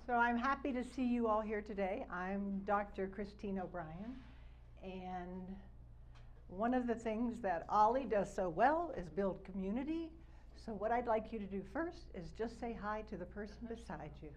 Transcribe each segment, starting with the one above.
So I'm happy to see you all here today. I'm Dr. Christine O'Brien, and one of the things that OLLI does so well is build community. So what I'd like you to do first is just say hi to the person beside you.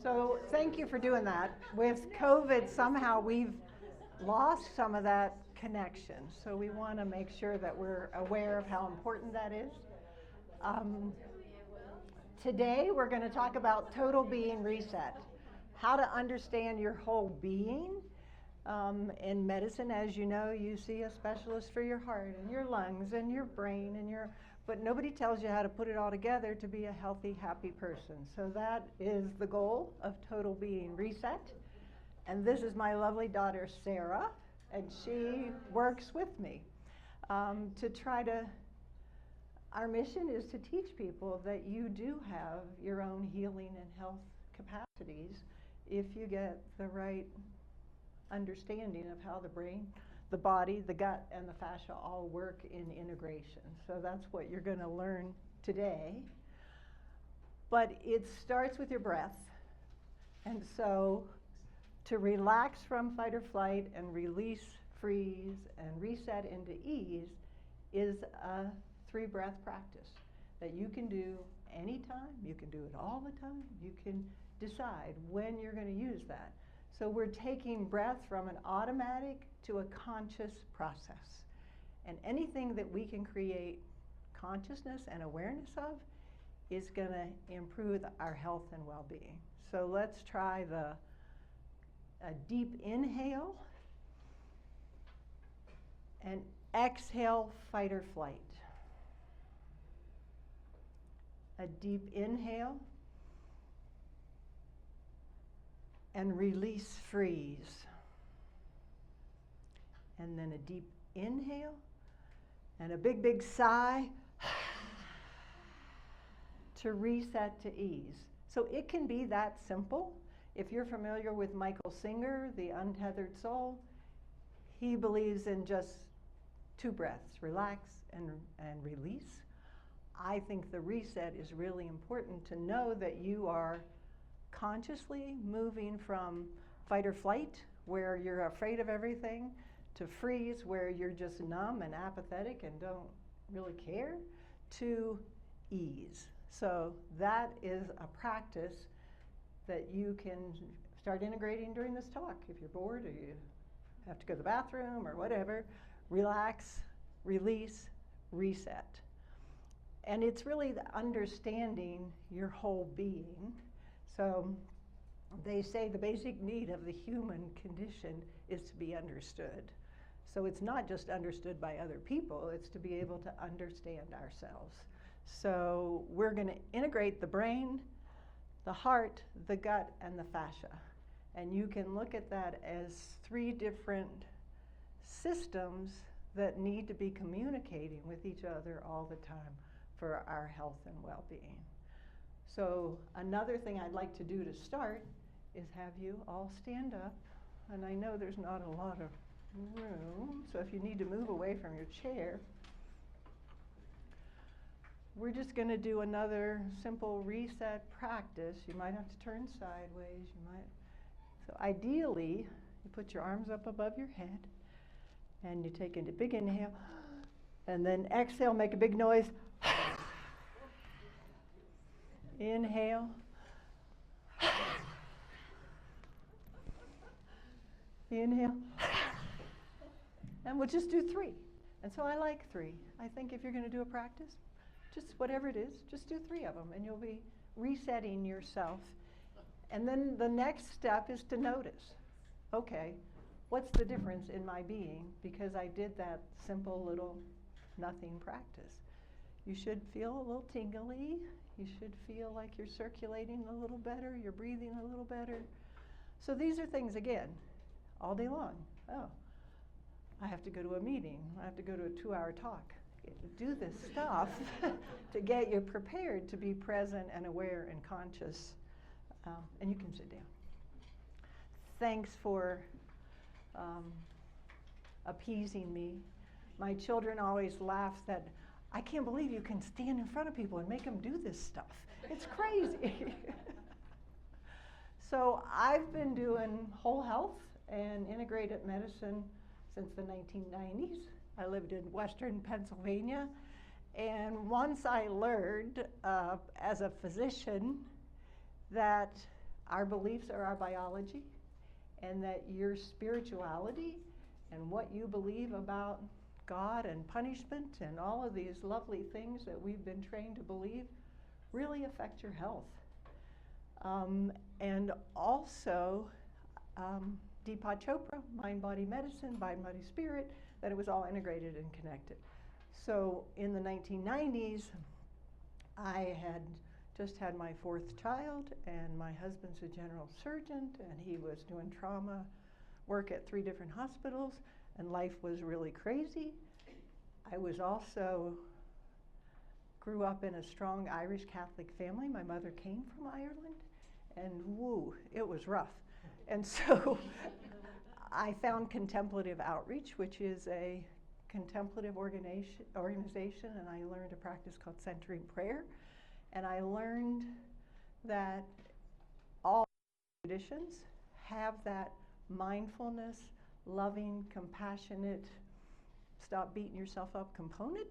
So thank you for doing that. With COVID, somehow we've lost some of that connection. So we want to make sure that we're aware of how important that is. Today we're going to talk about total being reset, how to understand your whole being. In medicine, as you know, you see a specialist for your heart and your lungs and your brain and but nobody tells you how to put it all together to be a healthy, happy person. So that is the goal of total being reset. And this is my lovely daughter, Sarah, and she works with me to try to, our mission is to teach people that you do have your own healing and health capacities if you get the right understanding of how the brain, the body, the gut, and the fascia all work in integration. So that's what you're going to learn today. But it starts with your breath. And so to relax from fight or flight and release, freeze, and reset into ease is a 3-breath practice that you can do anytime. You can do it all the time. You can decide when you're going to use that. So we're taking breath from an automatic to a conscious process. And anything that we can create consciousness and awareness of is going to improve our health and well-being. So let's try a deep inhale and exhale, fight or flight. A deep inhale and release, freeze. And then a deep inhale and a big, big sigh to reset to ease. So it can be that simple. If you're familiar with Michael Singer, The Untethered Soul, he believes in just 2 breaths, relax and release. I think the reset is really important to know that you are consciously moving from fight or flight, where you're afraid of everything, to freeze, where you're just numb and apathetic and don't really care, to ease. So that is a practice that you can start integrating during this talk. If you're bored or you have to go to the bathroom or whatever, relax, release, reset. And it's really the understanding your whole being. So they say the basic need of the human condition is to be understood. So it's not just understood by other people, it's to be able to understand ourselves. So we're going to integrate the brain, the heart, the gut, and the fascia. And you can look at that as 3 different systems that need to be communicating with each other all the time for our health and well-being. So another thing I'd like to do to start is have you all stand up. And I know there's not a lot of room, so if you need to move away from your chair. We're just going to do another simple reset practice. You might have to turn sideways. So ideally, you put your arms up above your head, and you take a big inhale, and then exhale, make a big noise. Inhale. Inhale. And we'll just do 3. And so I like 3. I think if you're going to do a practice, just whatever it is, just do 3 of them, and you'll be resetting yourself. And then the next step is to notice, okay, what's the difference in my being because I did that simple little nothing practice. You should feel a little tingly. You should feel like you're circulating a little better, you're breathing a little better. So these are things, again, all day long. Oh, I have to go to a meeting. I have to go to a 2-hour talk. do this stuff to get you prepared to be present and aware and conscious. And you can sit down. Thanks for appeasing me. My children always laugh that I can't believe you can stand in front of people and make them do this stuff. It's crazy. So I've been doing whole health and integrated medicine since the 1990s. I lived in Western Pennsylvania, and once I learned as a physician that our beliefs are our biology, and that your spirituality and what you believe about God and punishment and all of these lovely things that we've been trained to believe really affect your health. And also, Deepak Chopra, Mind, Body, Medicine, Mind, Body, Spirit, that it was all integrated and connected. So in the 1990s, I had just had my 4th child, and my husband's a general surgeon, and he was doing trauma work at 3 different hospitals, and life was really crazy. I was also grew up in a strong Irish Catholic family. My mother came from Ireland, and woo, it was rough. And so I found Contemplative Outreach, which is a contemplative organization, and I learned a practice called centering prayer. And I learned that all traditions have that mindfulness, loving, compassionate, stop beating yourself up component.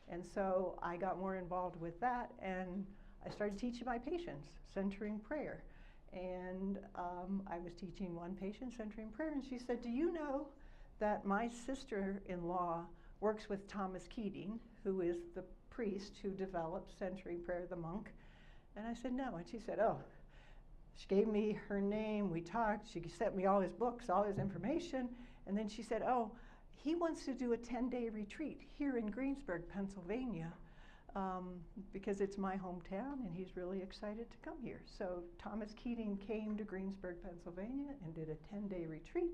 And so I got more involved with that, and I started teaching my patients centering prayer. And I was teaching one patient centering prayer, and she said, do you know that my sister-in-law works with Thomas Keating, who is the priest who developed centering prayer, the monk? And I said, no. And she said, oh. She gave me her name, we talked, she sent me all his books, all his information, and then she said, oh, he wants to do a 10-day retreat here in Greensburg, Pennsylvania, because it's my hometown, and he's really excited to come here. So Thomas Keating came to Greensburg, Pennsylvania, and did a 10-day retreat,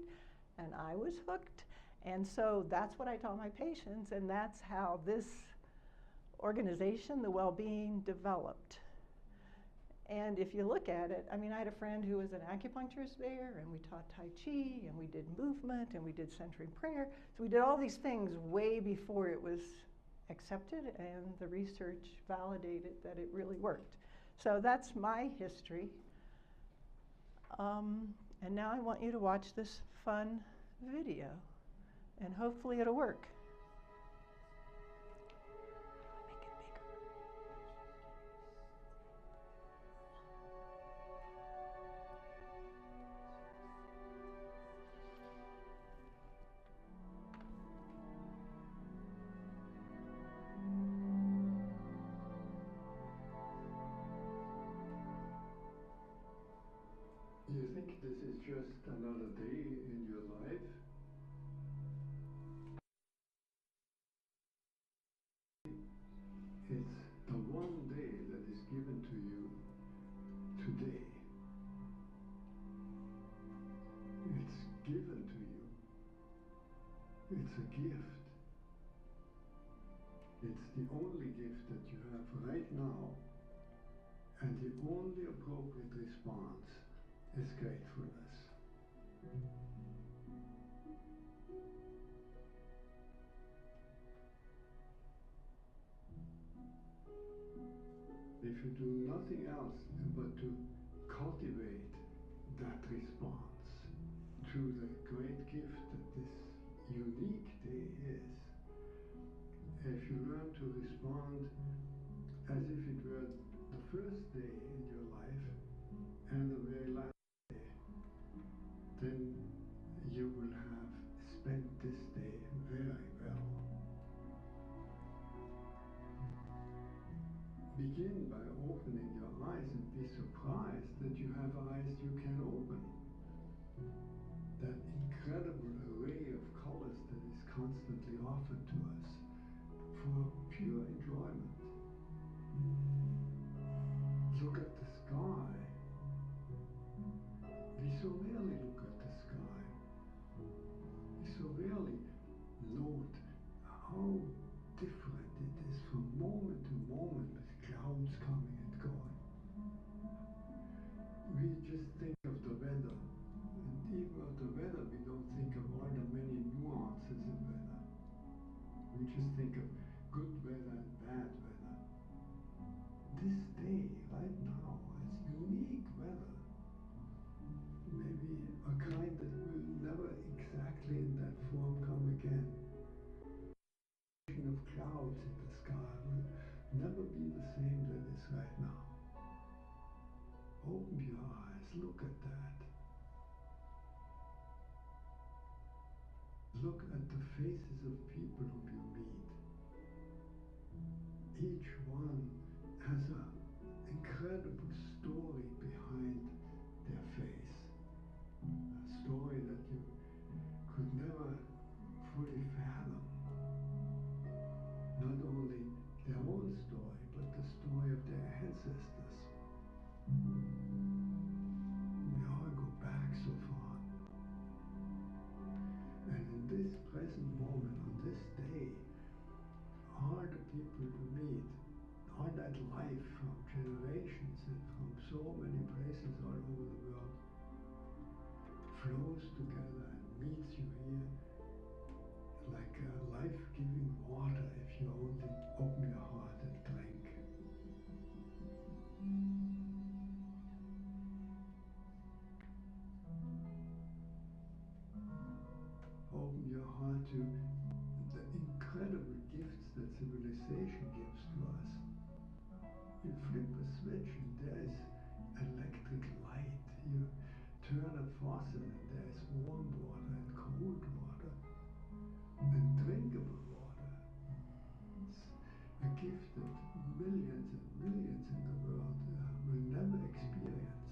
and I was hooked. And so that's what I taught my patients, and that's how this organization, the Well-Being, developed. And if you look at it, I mean, I had a friend who was an acupuncturist there, and we taught Tai Chi, and we did movement, and we did centering prayer. So we did all these things way before it was accepted, and the research validated that it really worked. So that's my history. And now I want you to watch this fun video, and hopefully it'll work. You think this is just another day in your life? It's the one day that is given to you today. It's given to you. It's a gift. It's the only gift that you have right now, and the only appropriate response is gratefulness. If you do nothing else but to cultivate that response to the great gift that this unique day is, if you learn to respond as if it were the first day in your life and the very last day, then you will have spent this day very well. Begin by opening your eyes and be surprised that you have eyes you can open. That incredible array of colors that is constantly offered to us for pure enjoyment. Look at the sky. We so rarely look at the sky. We so rarely note how different think of good weather and bad weather. This day, right now, is unique weather. Maybe a kind that will never exactly in that form come again. Of clouds in the sky will never be the same that is right now. Open your eyes, look at that. Look at the faces of people whom you meet. Each one has an incredible story behind their face. A story that you could never fully fathom. Not only their own story, but the story of their ancestors. We all go back so far. And in this present moment, on this day, all the people you meet, all that life from generations and from so many places all over the world, flows together and meets you here like a life-giving water if you only open your heart and drink. Open your heart to the incredible gifts that civilization gives to us. You flip a switch and there is electric light. You turn a faucet and there is warm water and cold water and drinkable water. It's a gift that millions and millions in the world will never experience.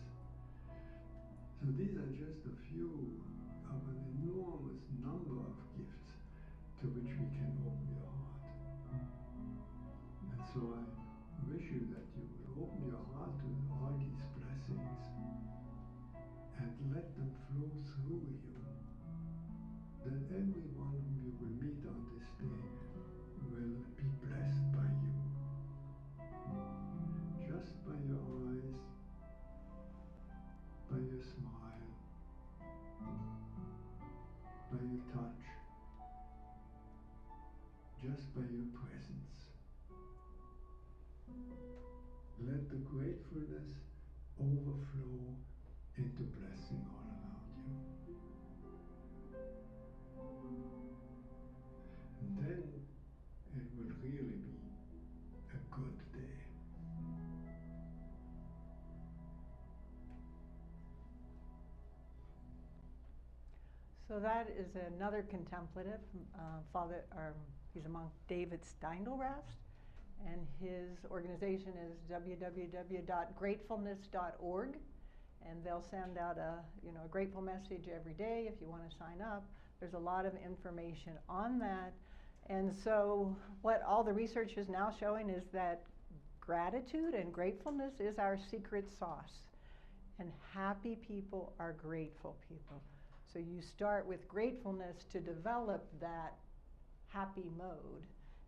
So these are just a few of an enormous number of gifts to which we can open your heart. And so I wish you that you will open your heart to all these blessings and let them flow through you. That everyone whom you will meet on this day will be blessed by you. Just by your eyes, by your smile, by your touch, just by your presence. Let the gratefulness overflow into blessing all around you. And then it will really be a good day. So that is another contemplative, Father, he's a monk, David Steindl-Rast, and his organization is www.gratefulness.org, and they'll send out a grateful message every day if you want to sign up. There's a lot of information on that, and so what all the research is now showing is that gratitude and gratefulness is our secret sauce, and happy people are grateful people. So you start with gratefulness to develop that happy mode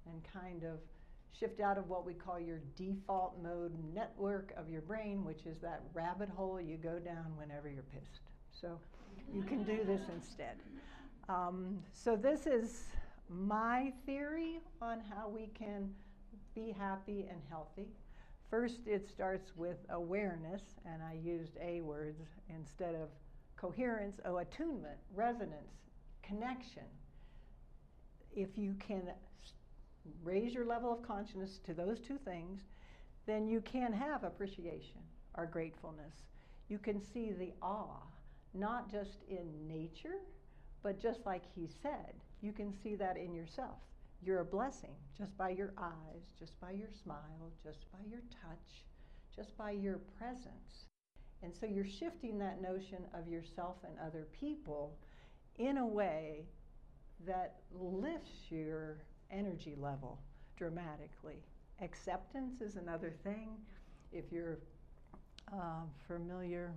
and kind of shift out of what we call your default mode network of your brain, which is that rabbit hole you go down whenever you're pissed. So you can do this instead. So this is my theory on how we can be happy and healthy. First, it starts with awareness, and I used A words instead of coherence. Attunement, resonance, connection. If you can raise your level of consciousness to those two things, then you can have appreciation or gratefulness. You can see the awe, not just in nature, but just like he said, you can see that in yourself. You're a blessing just by your eyes, just by your smile, just by your touch, just by your presence. And so you're shifting that notion of yourself and other people in a way that lifts your energy level dramatically. Acceptance is another thing. If you're familiar,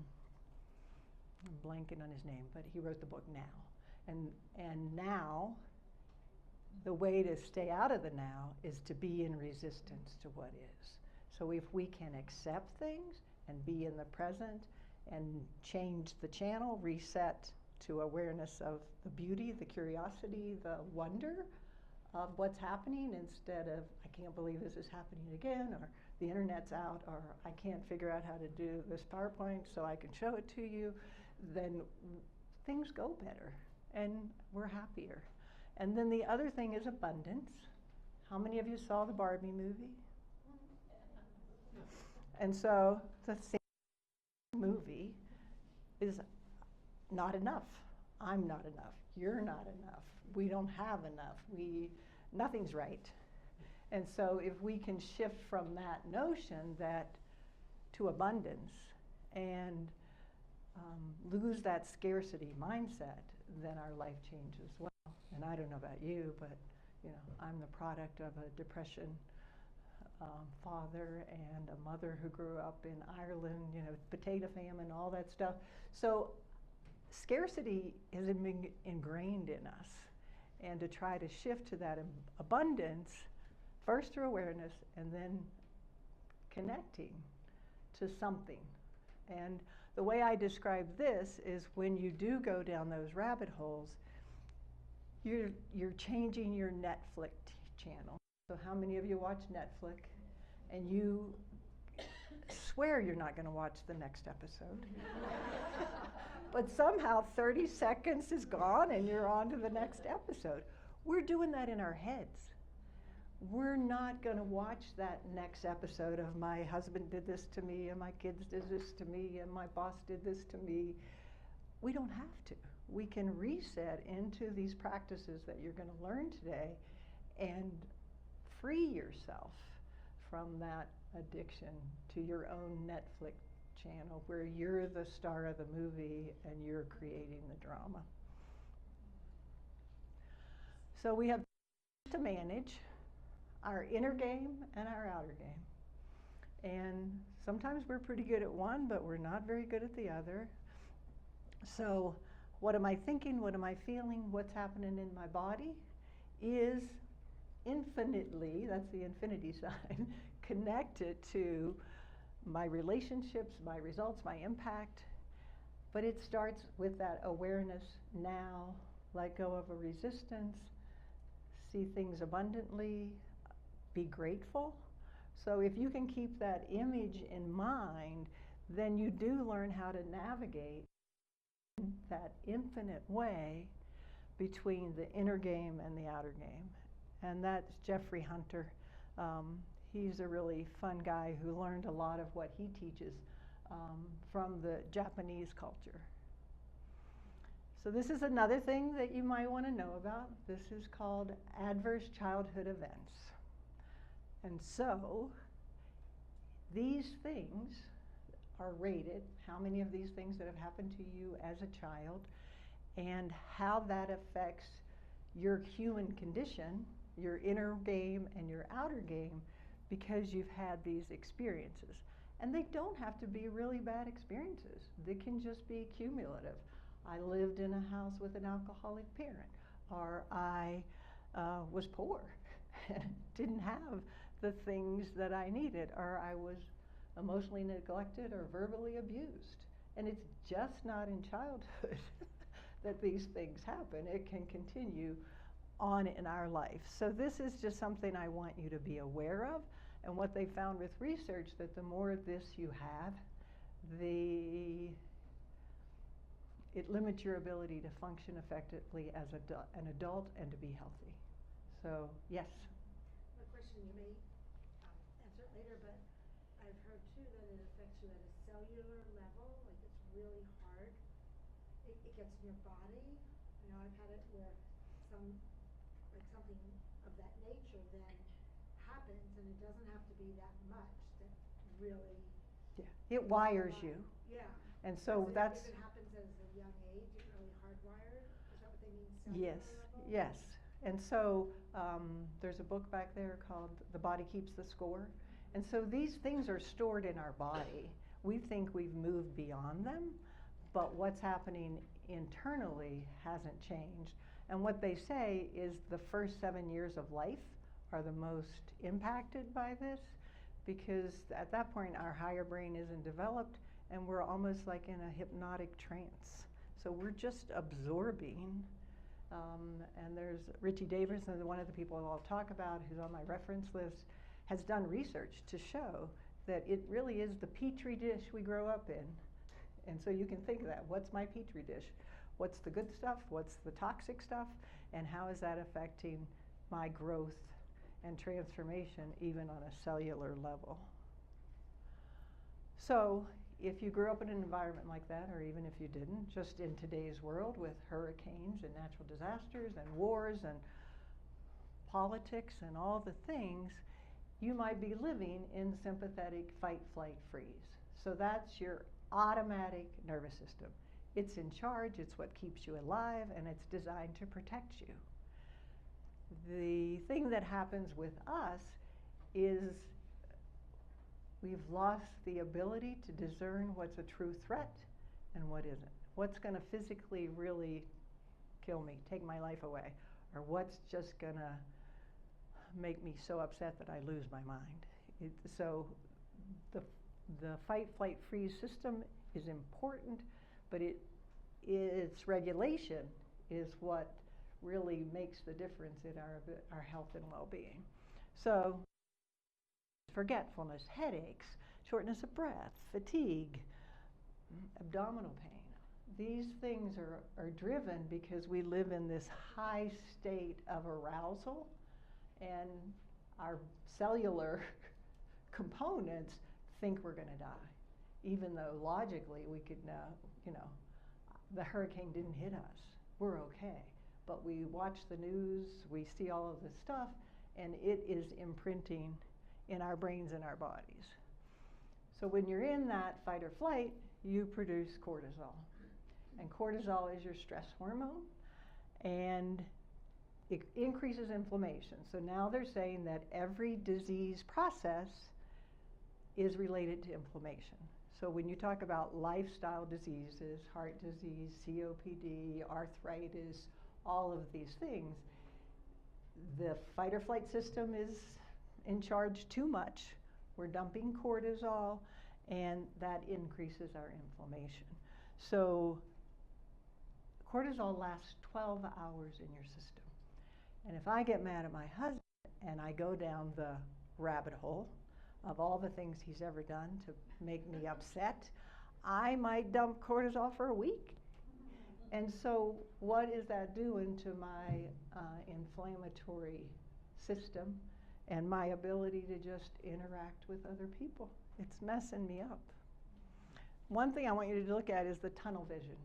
I'm blanking on his name, but he wrote the book Now. And now, the way to stay out of the now is to be in resistance to what is. So if we can accept things and be in the present and change the channel, reset to awareness of the beauty, the curiosity, the wonder, of what's happening instead of, I can't believe this is happening again, or the internet's out, or I can't figure out how to do this PowerPoint so I can show it to you, then things go better and we're happier. And then the other thing is abundance. How many of you saw the Barbie movie? And so the same movie is not enough. I'm not enough. You're not enough. We don't have enough. Nothing's right. And so if we can shift from that notion to abundance and lose that scarcity mindset, then our life changes well. And I don't know about you, but I'm the product of a depression father and a mother who grew up in Ireland, potato famine, all that stuff. So scarcity is ingrained in us. And to try to shift to that abundance, first through awareness and then connecting to something. And the way I describe this is when you do go down those rabbit holes, you're changing your Netflix channel. So how many of you watch Netflix and you swear you're not going to watch the next episode? But somehow 30 seconds is gone and you're on to the next episode. We're doing that in our heads. We're not going to watch that next episode of my husband did this to me and my kids did this to me and my boss did this to me. We don't have to. We can reset into these practices that you're going to learn today and free yourself from that addiction to your own Netflix channel where you're the star of the movie and you're creating the drama. So we have to manage our inner game and our outer game. And sometimes we're pretty good at one, but we're not very good at the other. So what am I thinking? What am I feeling? What's happening in my body is infinitely, that's the infinity sign, connected to my relationships, my results, my impact. But it starts with that awareness now, let go of a resistance, see things abundantly, be grateful. So if you can keep that image in mind, then you do learn how to navigate that infinite way between the inner game and the outer game. And that's Jeffrey Hunter. He's a really fun guy who learned a lot of what he teaches from the Japanese culture. So this is another thing that you might want to know about. This is called adverse childhood events. And so these things are rated, how many of these things that have happened to you as a child, and how that affects your human condition, your inner game and your outer game, because you've had these experiences. And they don't have to be really bad experiences. They can just be cumulative. I lived in a house with an alcoholic parent, or I was poor and didn't have the things that I needed, or I was emotionally neglected or verbally abused. And it's just not in childhood that these things happen. It can continue on in our life. So this is just something I want you to be aware of. And what they found with research, that the more of this you have, it limits your ability to function effectively as an adult and to be healthy. So, yes? A question you may answer it later, but I've heard too that it affects you at a cellular level, like it's really hard. It gets in your body. I've had it where something of that nature then happens, and it doesn't have to be that much that really. Yeah, it wires you. Yeah. And so that's. If it happens at a young age, it really hardwired. Is that what they mean? Yes, level? yes. And so there's a book back there called The Body Keeps the Score. And so these things are stored in our body. We think we've moved beyond them, but what's happening internally hasn't changed. And what they say is the first 7 years of life are the most impacted by this, because at that point our higher brain isn't developed and we're almost like in a hypnotic trance. So we're just absorbing And there's Richie Davidson, one of the people I'll talk about, who's on my reference list, has done research to show that it really is the petri dish we grow up in. And so you can think of that. What's my petri dish? What's the good stuff? What's the toxic stuff? And how is that affecting my growth and transformation, even on a cellular level? So if you grew up in an environment like that, or even if you didn't, just in today's world with hurricanes and natural disasters and wars and politics and all the things, you might be living in sympathetic fight, flight, freeze. So that's your automatic nervous system. It's in charge, it's what keeps you alive, and it's designed to protect you. The thing that happens with us is we've lost the ability to discern what's a true threat and what isn't. What's going to physically really kill me, take my life away, or what's just going to make me so upset that I lose my mind. So the fight, flight, freeze system is important, but its regulation is what really makes the difference in our health and well-being. So forgetfulness, headaches, shortness of breath, fatigue, abdominal pain. These things are driven because we live in this high state of arousal, and our cellular components think we're going to die, even though logically we could know, the hurricane didn't hit us. We're okay. But we watch the news, we see all of this stuff, and it is imprinting in our brains and our bodies. So when you're in that fight or flight, you produce cortisol. And cortisol is your stress hormone, and it increases inflammation. So now they're saying that every disease process is related to inflammation. So when you talk about lifestyle diseases, heart disease, COPD, arthritis, all of these things, the fight or flight system is in charge too much. We're dumping cortisol, and that increases our inflammation. So cortisol lasts 12 hours in your system. And if I get mad at my husband and I go down the rabbit hole of all the things he's ever done to make me upset, I might dump cortisol for a week. And so what is that doing to my inflammatory system and my ability to just interact with other people? It's messing me up. One thing I want you to look at is the tunnel vision.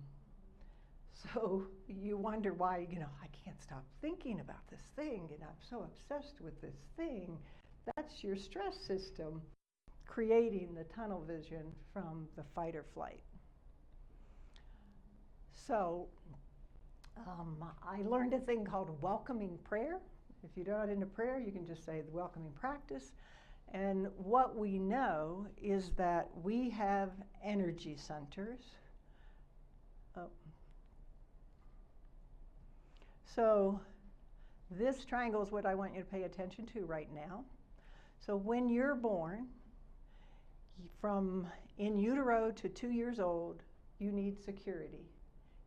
So you wonder why, I can't stop thinking about this thing, and I'm so obsessed with this thing. That's your stress system creating the tunnel vision from the fight or flight. So I learned a thing called welcoming prayer. If you're not into prayer, you can just say the welcoming practice. And what we know is that we have energy centers. So this triangle is what I want you to pay attention to right now. So when you're born, from in utero to 2 years old, you need security.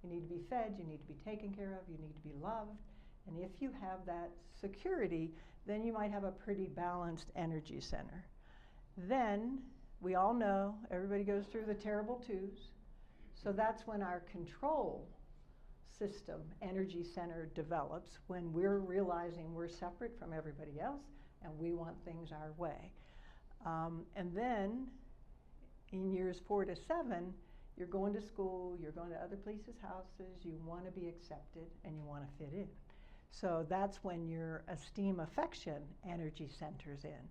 You need to be fed, you need to be taken care of, you need to be loved. And if you have that security, then you might have a pretty balanced energy center. Then, we all know, everybody goes through the terrible twos. So that's when our control system, energy center develops, when we're realizing we're separate from everybody else and we want things our way. And then, in years 4 to 7, you're going to school, you're going to other places' houses, you want to be accepted, and you want to fit in. So that's when your esteem affection energy centers in.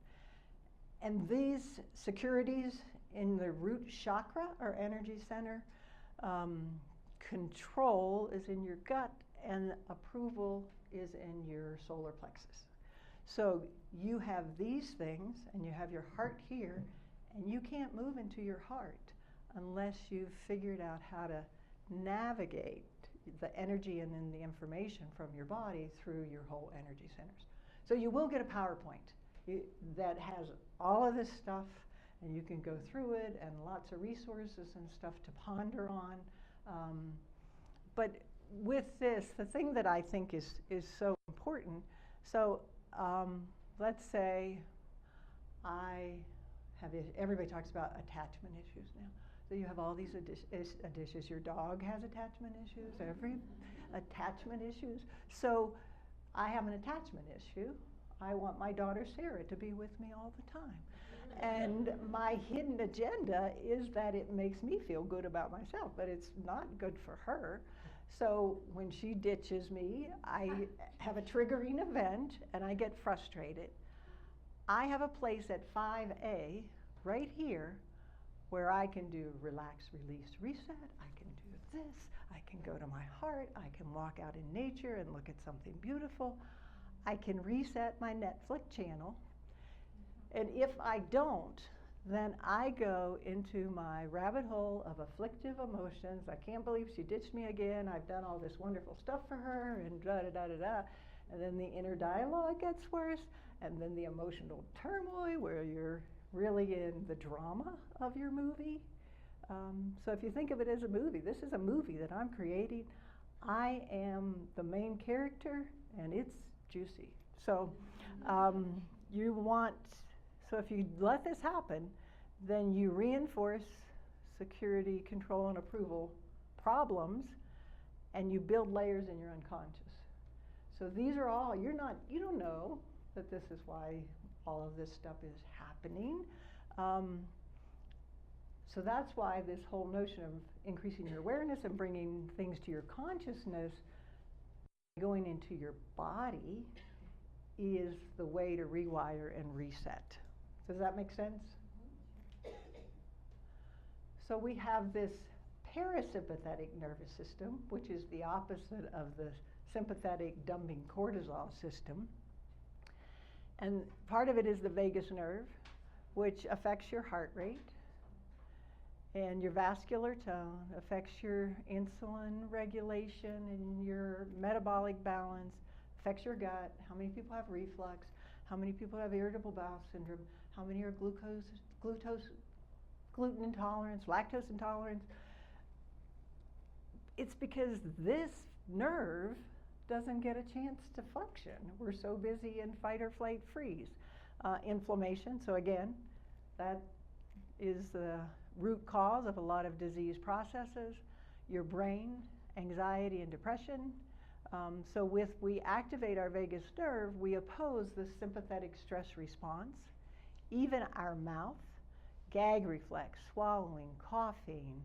And these securities in the root chakra, or energy center, control is in your gut, and approval is in your solar plexus. So you have these things, and you have your heart here, and you can't move into your heart unless you've figured out how to navigate the energy and then the information from your body through your whole energy centers. So you will get a PowerPoint that has all of this stuff, and you can go through it, and lots of resources and stuff to ponder on. But with this, the thing that I think is so important, so let's say I have, everybody talks about attachment issues now. So you have all these issues. Your dog has attachment issues, attachment issues. So I have an attachment issue. I want my daughter Sarah to be with me all the time. And my hidden agenda is that it makes me feel good about myself, but it's not good for her. So when she ditches me, I have a triggering event and I get frustrated. I have a place at 5A right here where I can do relax, release, reset. I can do this. I can go to my heart. I can walk out in nature and look at something beautiful. I can reset my Netflix channel. And if I don't, then I go into my rabbit hole of afflictive emotions. I can't believe she ditched me again. I've done all this wonderful stuff for her, and da-da-da-da-da. And then the inner dialogue gets worse, and then the emotional turmoil where you're really in the drama of your movie. So if you think of it as a movie, this is a movie that I'm creating. I am the main character, and it's juicy. So so if you let this happen, then you reinforce security, control, and approval problems, and you build layers in your unconscious. So these are all, you don't know that this is why all of this stuff is happening. So that's why this whole notion of increasing your awareness and bringing things to your consciousness, going into your body, is the way to rewire and reset. Does that make sense? So we have this parasympathetic nervous system, which is the opposite of the sympathetic dumping cortisol system. And part of it is the vagus nerve, which affects your heart rate, and your vascular tone, affects your insulin regulation and your metabolic balance, affects your gut. How many people have reflux? How many people have irritable bowel syndrome? How many are gluten intolerance, lactose intolerance? It's because this nerve doesn't get a chance to function. We're so busy in fight or flight freeze. Inflammation, so again, that is the root cause of a lot of disease processes. Your brain, anxiety and depression. So we activate our vagus nerve, we oppose the sympathetic stress response. Even our mouth, gag reflex, swallowing, coughing.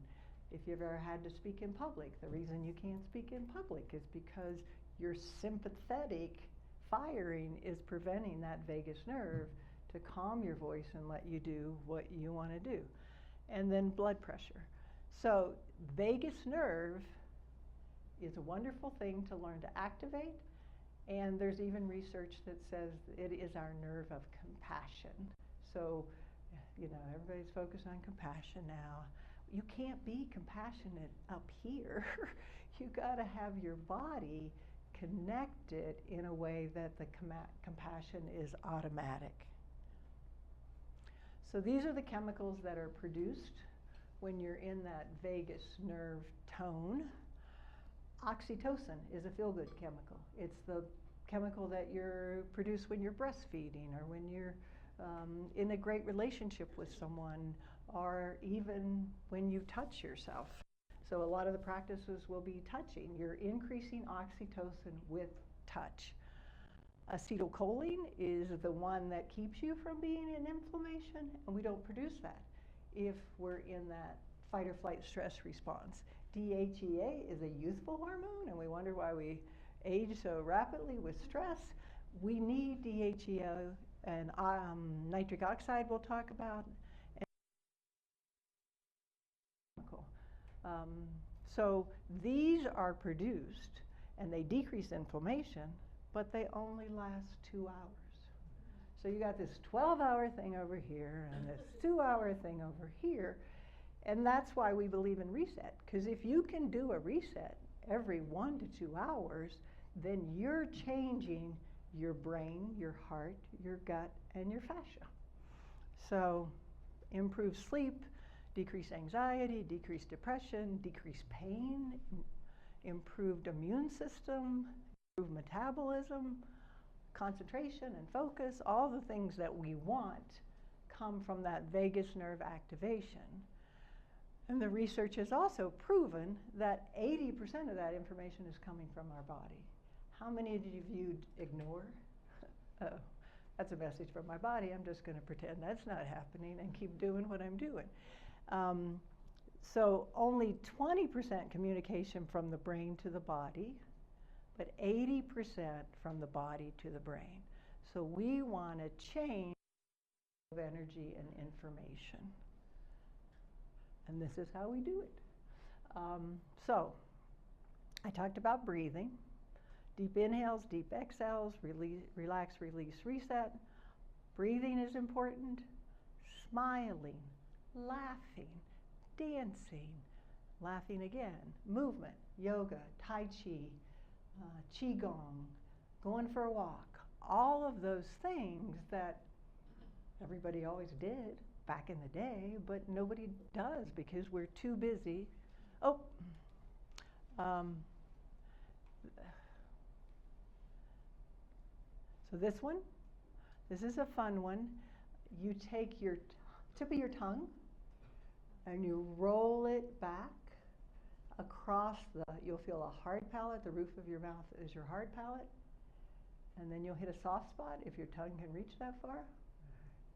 If you've ever had to speak in public, the reason you can't speak in public is because your sympathetic firing is preventing that vagus nerve to calm your voice and let you do what you want to do. And then blood pressure. So vagus nerve is a wonderful thing to learn to activate, and there's even research that says it is our nerve of compassion. So, everybody's focused on compassion now. You can't be compassionate up here. You got to have your body connected in a way that the compassion is automatic. So these are the chemicals that are produced when you're in that vagus nerve tone. Oxytocin is a feel-good chemical. It's the chemical that you're produced when you're breastfeeding, or when you're in a great relationship with someone, or even when you touch yourself. So a lot of the practices will be touching. You're increasing oxytocin with touch. Acetylcholine is the one that keeps you from being in inflammation, and we don't produce that if we're in that fight or flight stress response. DHEA is a youthful hormone, and we wonder why we age so rapidly with stress. We need DHEA, and nitric oxide we'll talk about. So these are produced, and they decrease inflammation, but they only last 2 hours. So you got this 12-hour thing over here, and this 2-hour thing over here, and that's why we believe in reset, because if you can do a reset every 1 to 2 hours, then you're changing your brain, your heart, your gut, and your fascia. So improve sleep, decrease anxiety, decrease depression, decrease pain, improved immune system, improved metabolism, concentration and focus, all the things that we want come from that vagus nerve activation. And the research has also proven that 80% of that information is coming from our body. How many of you ignore? Oh, that's a message from my body. I'm just going to pretend that's not happening and keep doing what I'm doing. So only 20% communication from the brain to the body, but 80% from the body to the brain. So we want to change of energy and information. And this is how we do it. So I talked about breathing. Deep inhales, deep exhales, relax, release, reset. Breathing is important. Smiling, laughing, dancing, laughing again, movement, yoga, tai chi, qigong, going for a walk. All of those things that everybody always did back in the day, but nobody does because we're too busy. Oh, so this one, this is a fun one. You take your tip of your tongue and you roll it back across you'll feel a hard palate. The roof of your mouth is your hard palate. And then you'll hit a soft spot if your tongue can reach that far.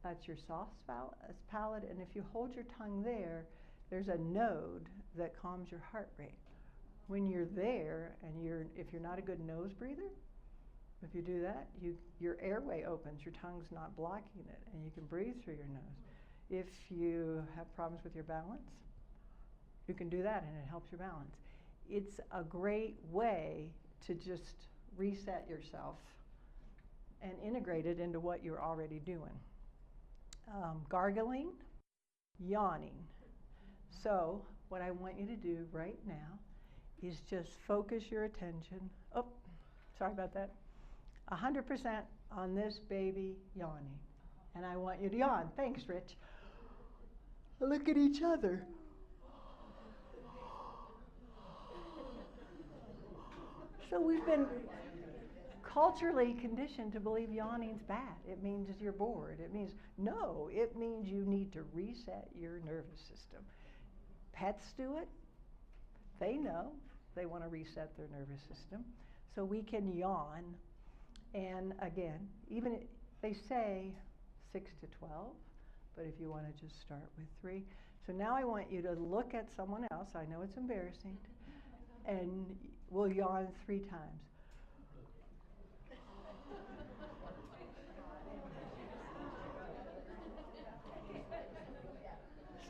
That's your soft palate. And if you hold your tongue there, there's a node that calms your heart rate. When you're there, and if you're not a good nose breather, if you do that, your airway opens, your tongue's not blocking it, and you can breathe through your nose. If you have problems with your balance, you can do that and it helps your balance. It's a great way to just reset yourself and integrate it into what you're already doing. Gargling, yawning. So what I want you to do right now is just focus your attention. Oh, sorry about that. 100% on this baby yawning. And I want you to yawn. Thanks, Rich. Look at each other. So we've been culturally conditioned to believe yawning's bad. It means you're bored. It means you need to reset your nervous system. Pets do it. They know they want to reset their nervous system. So we can yawn. And again, they say 6 to 12, but if you want to just start with 3. So now I want you to look at someone else. I know it's embarrassing. And we'll yawn 3 times.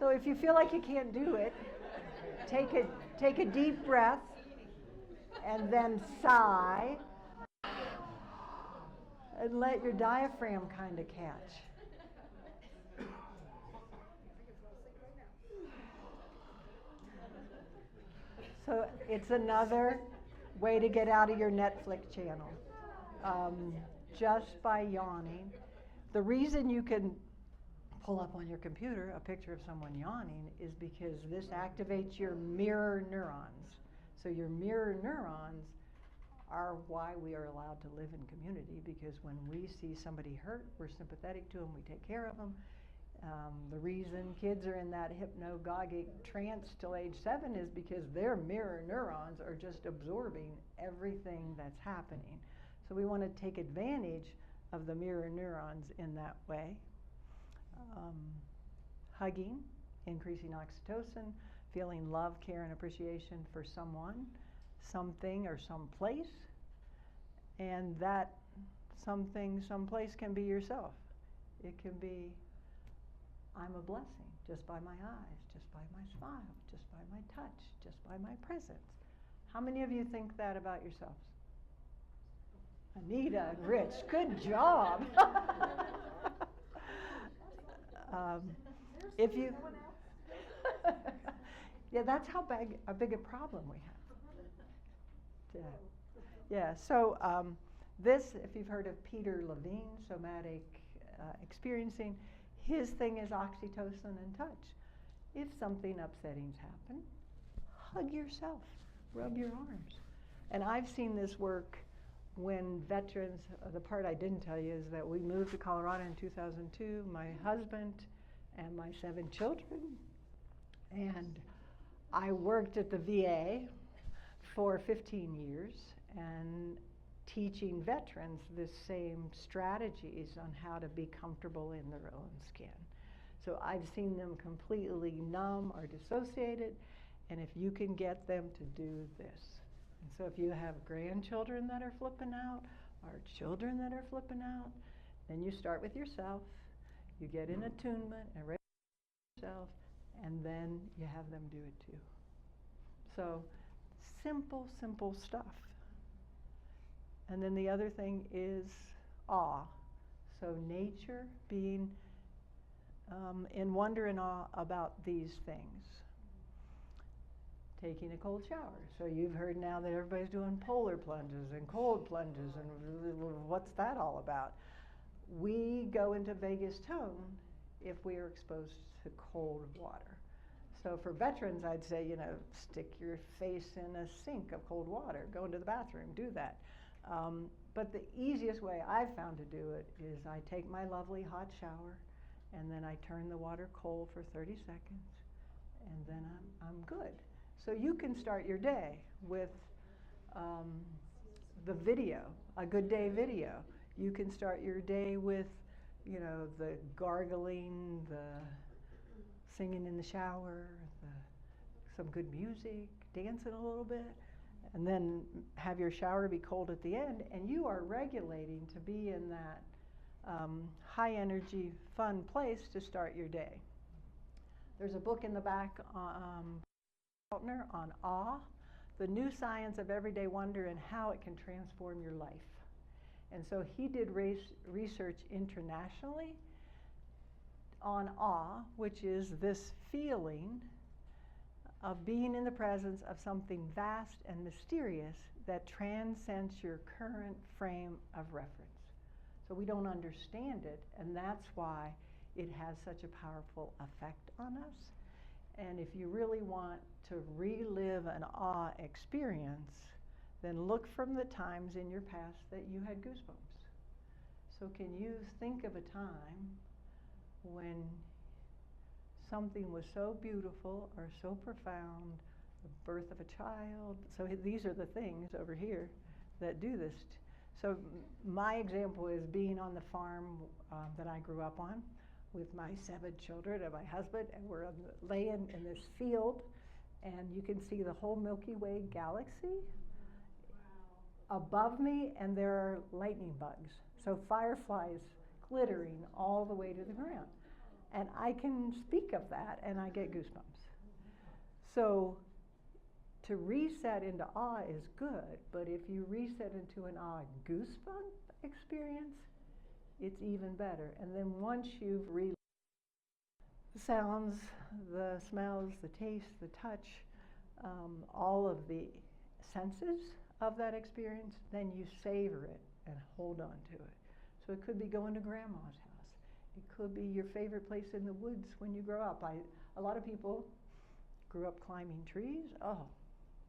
So if you feel like you can't do it, take a deep breath and then sigh and let your diaphragm kind of catch. So it's another way to get out of your Netflix channel, just by yawning. The reason you can pull up on your computer a picture of someone yawning is because this activates your mirror neurons. So your mirror neurons are why we are allowed to live in community, because when we see somebody hurt, we're sympathetic to them, we take care of them. The reason kids are in that hypnagogic trance till age 7 is because their mirror neurons are just absorbing everything that's happening. So we want to take advantage of the mirror neurons in that way. Hugging, increasing oxytocin, feeling love, care, and appreciation for someone, something, or someplace. And that something, someplace can be yourself. It can be, I'm a blessing just by my eyes, just by my smile, just by my touch, just by my presence. How many of you think that about yourselves? Anita and Rich, good job. If you, yeah, that's how big a problem we have. Yeah. So this, if you've heard of Peter Levine, somatic experiencing, his thing is oxytocin and touch. If something upsetting's happened, hug yourself. rub your arms. And I've seen this work when veterans, the part I didn't tell you is that we moved to Colorado in 2002, my husband and my 7 children, and I worked at the VA for 15 years and teaching veterans the same strategies on how to be comfortable in their own skin. So I've seen them completely numb or dissociated, and if you can get them to do this. And so if you have grandchildren that are flipping out, or children that are flipping out, then you start with yourself, you get in attunement and ready yourself, and then you have them do it too. So simple, simple stuff. And then the other thing is awe. So nature, being in wonder and awe about these things. Taking a cold shower. So you've heard now that everybody's doing polar plunges and cold plunges, and what's that all about? We go into vagus tone if we are exposed to cold water. So for veterans, I'd say, you know, stick your face in a sink of cold water, go into the bathroom, do that. But the easiest way I've found to do it is I take my lovely hot shower, and then I turn the water cold for 30 seconds, and then I'm good. So you can start your day with the video, a good day video. You can start your day with, you know, the gargling, the singing in the shower, some good music, dancing a little bit, and then have your shower be cold at the end, and you are regulating to be in that high energy, fun place to start your day. There's a book in the back on awe, the new science of everyday wonder and how it can transform your life. And so he did research internationally on awe, which is this feeling of being in the presence of something vast and mysterious that transcends your current frame of reference. So we don't understand it, and that's why it has such a powerful effect on us. And if you really want to relive an awe experience, then look from the times in your past that you had goosebumps. So can you think of a time when something was so beautiful or so profound, the birth of a child? So these are the things over here that do this. So my example is being on the farm that I grew up on with my 7 children and my husband, and we're laying in this field, and you can see the whole Milky Way galaxy above me, and there are lightning bugs. So fireflies glittering all the way to the ground. And I can speak of that, and I get goosebumps. So to reset into awe is good, but if you reset into an awe goosebump experience, it's even better. And then once you've the sounds, the smells, the taste, the touch, all of the senses of that experience, then you savor it and hold on to it. So it could be going to grandma's house. It could be your favorite place in the woods when you grow up. A lot of people grew up climbing trees. Oh,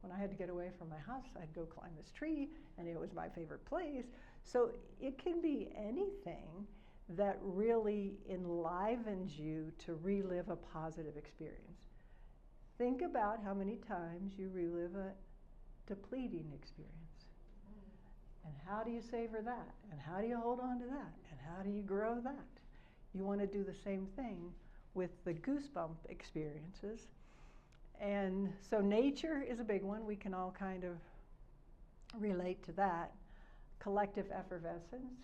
when I had to get away from my house, I'd go climb this tree, and it was my favorite place. So it can be anything that really enlivens you to relive a positive experience. Think about how many times you relive a depleting experience. And how do you savor that? And how do you hold on to that? And how do you grow that? You want to do the same thing with the goosebump experiences. And so nature is a big one. We can all kind of relate to that. Collective effervescence.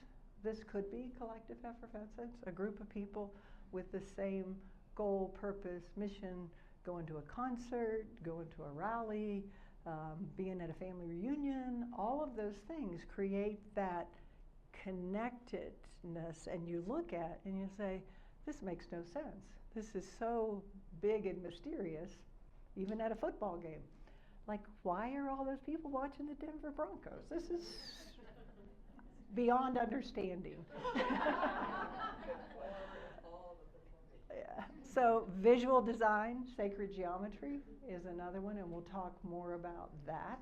This could be collective effervescence, a group of people with the same goal, purpose, mission, going to a concert, going to a rally, being at a family reunion. All of those things create that connectedness, and you look at and you say, this makes no sense. This is so big and mysterious, even at a football game. Like, why are all those people watching the Denver Broncos? This is beyond understanding. Yeah. So visual design, sacred geometry is another one, and we'll talk more about that,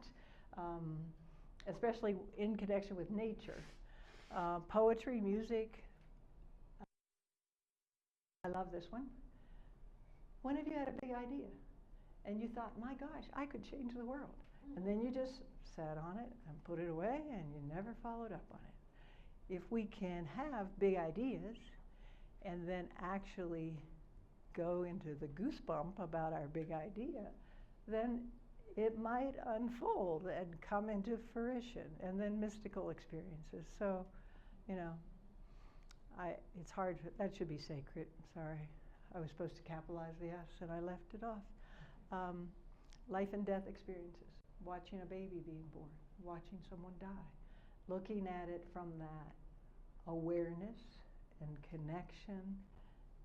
especially in connection with nature. Poetry, music. I love this one. When have you had a big idea and you thought, my gosh, I could change the world? And then you just sat on it and put it away and you never followed up on it. If we can have big ideas and then actually go into the goosebump about our big idea, then it might unfold and come into fruition, and then mystical experiences. So, you know, it's hard, that should be sacred, sorry. I was supposed to capitalize the S and I left it off. Life and death experiences, watching a baby being born, watching someone die, looking at it from that awareness and connection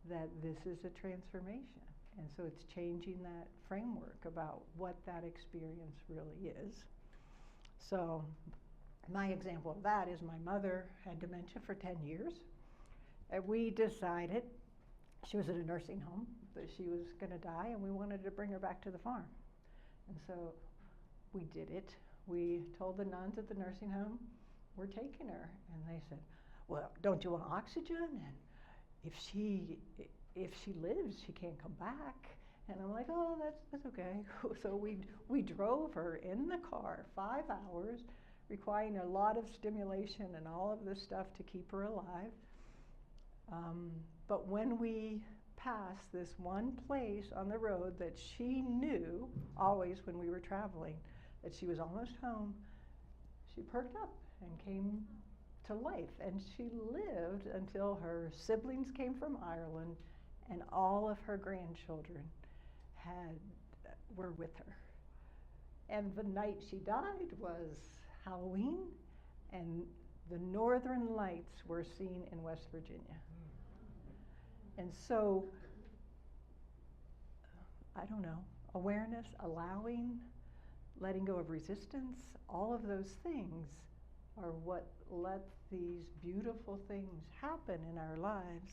that this is a transformation. And so it's changing that framework about what that experience really is. So my example of that is my mother had dementia for 10 years. And we decided, she was at a nursing home, that she was going to die, and we wanted to bring her back to the farm. And so we did it. We told the nuns at the nursing home, we're taking her. And they said, well, don't you want oxygen? And if she lives, she can't come back. And I'm like, oh, that's okay. So we drove her in the car 5 hours, requiring a lot of stimulation and all of this stuff to keep her alive. But when we passed this one place on the road that she knew always when we were traveling, that she was almost home, she perked up and came to life. And she lived until her siblings came from Ireland and all of her grandchildren were with her. And the night she died was Halloween, and the northern lights were seen in West Virginia. And so, I don't know, awareness, allowing, letting go of resistance, all of those things are what let these beautiful things happen in our lives.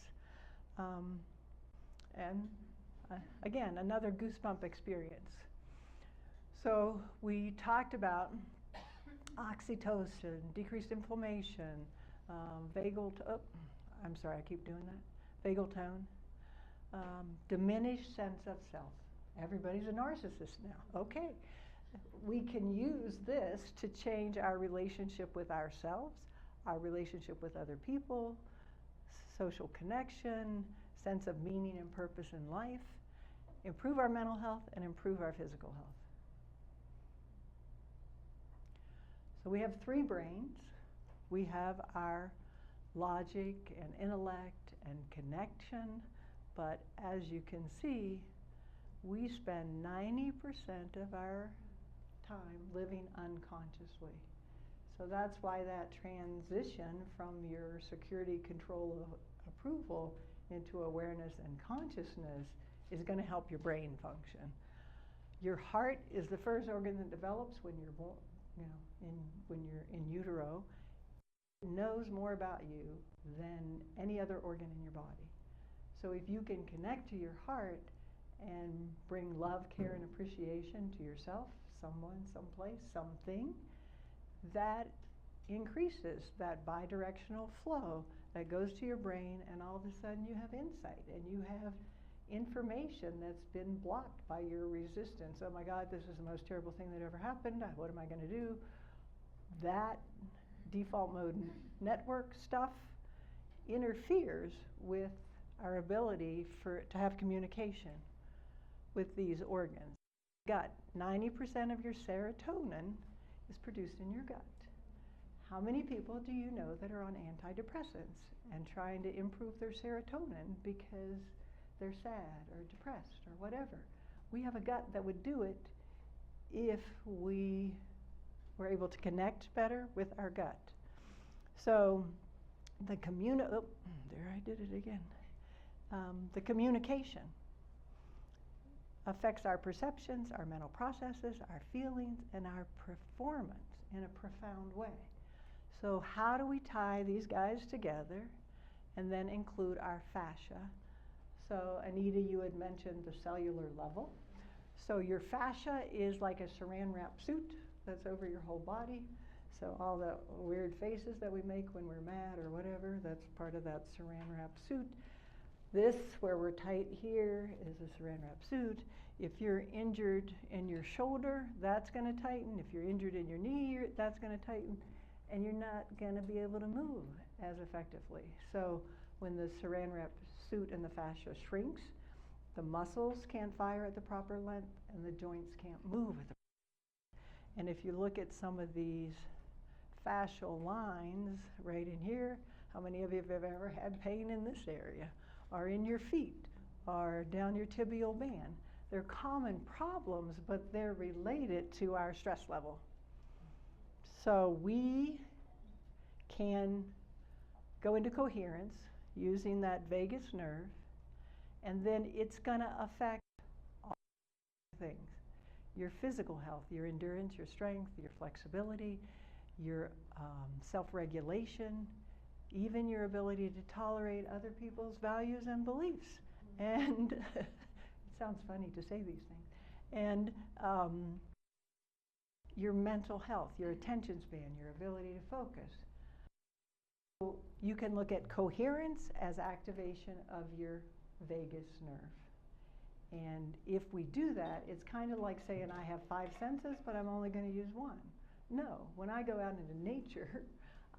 Again, another goosebump experience. So we talked about oxytocin, decreased inflammation, vagal tone, diminished sense of self. Everybody's a narcissist now. Okay. We can use this to change our relationship with ourselves, our relationship with other people, social connection, sense of meaning and purpose in life, improve our mental health, and improve our physical health. So we have 3 brains. We have our logic and intellect and connection, but as you can see, we spend 90% of our time living unconsciously. So that's why that transition from your security, control, approval into awareness and consciousness is going to help your brain function. Your heart is the first organ that develops when you're born, when you're in utero. It knows more about you than any other organ in your body. So if you can connect to your heart and bring love, care, and appreciation to yourself, someone, someplace, something, that increases that bidirectional flow that goes to your brain, and all of a sudden you have insight and you have information that's been blocked by your resistance. Oh my God, this is the most terrible thing that ever happened. What am I going to do? That default mode network stuff interferes with our ability to have communication with these organs. Gut, 90% of your serotonin is produced in your gut. How many people do you know that are on antidepressants and trying to improve their serotonin because they're sad or depressed or whatever? We have a gut that would do it if we were able to connect better with our gut. So the the communication affects our perceptions, our mental processes, our feelings, and our performance in a profound way. So how do we tie these guys together and then include our fascia So Anita, you had mentioned the cellular level. So your fascia is like a saran wrap suit that's over your whole body. So all the weird faces that we make when we're mad or whatever, that's part of that saran wrap suit. This, where we're tight here, is a saran wrap suit. If you're injured in your shoulder, that's going to tighten. If you're injured in your knee, that's going to tighten. And you're not going to be able to move as effectively. So when the saran wrap suit and the fascia shrinks, the muscles can't fire at the proper length and the joints can't move at the proper length. And if you look at some of these fascial lines right in here, how many of you have ever had pain in this area, or in your feet, or down your tibial band? They're common problems, but they're related to our stress level. So we can go into coherence using that vagus nerve, and then it's going to affect all things. Your physical health, your endurance, your strength, your flexibility, your self-regulation, even your ability to tolerate other people's values and beliefs. And it sounds funny to say these things. And your mental health, your attention span, your ability to focus. So you can look at coherence as activation of your vagus nerve. And if we do that, it's kind of like saying I have 5 senses, but I'm only going to use 1. No, when I go out into nature,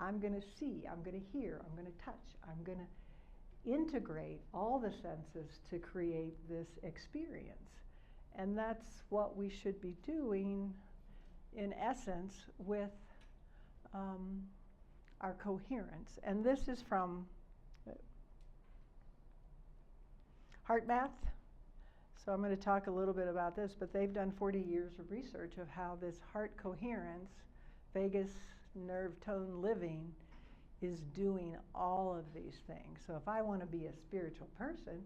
I'm going to see, I'm going to hear, I'm going to touch, I'm going to integrate all the senses to create this experience. And that's what we should be doing, in essence, with our coherence. And this is from HeartMath. So I'm going to talk a little bit about this, but they've done 40 years of research of how this heart coherence, vagus nerve tone living, is doing all of these things. So if I want to be a spiritual person,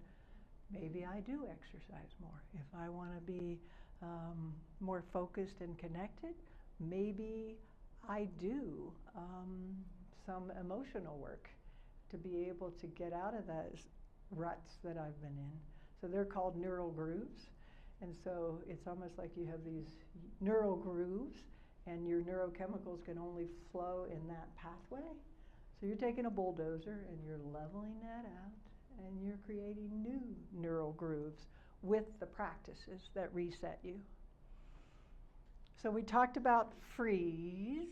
maybe I do exercise more. If I want to be more focused and connected, maybe I do some emotional work to be able to get out of those ruts that I've been in. So they're called neural grooves. And so it's almost like you have these neural grooves and your neurochemicals can only flow in that pathway. So you're taking a bulldozer and you're leveling that out and you're creating new neural grooves with the practices that reset you. So we talked about freeze.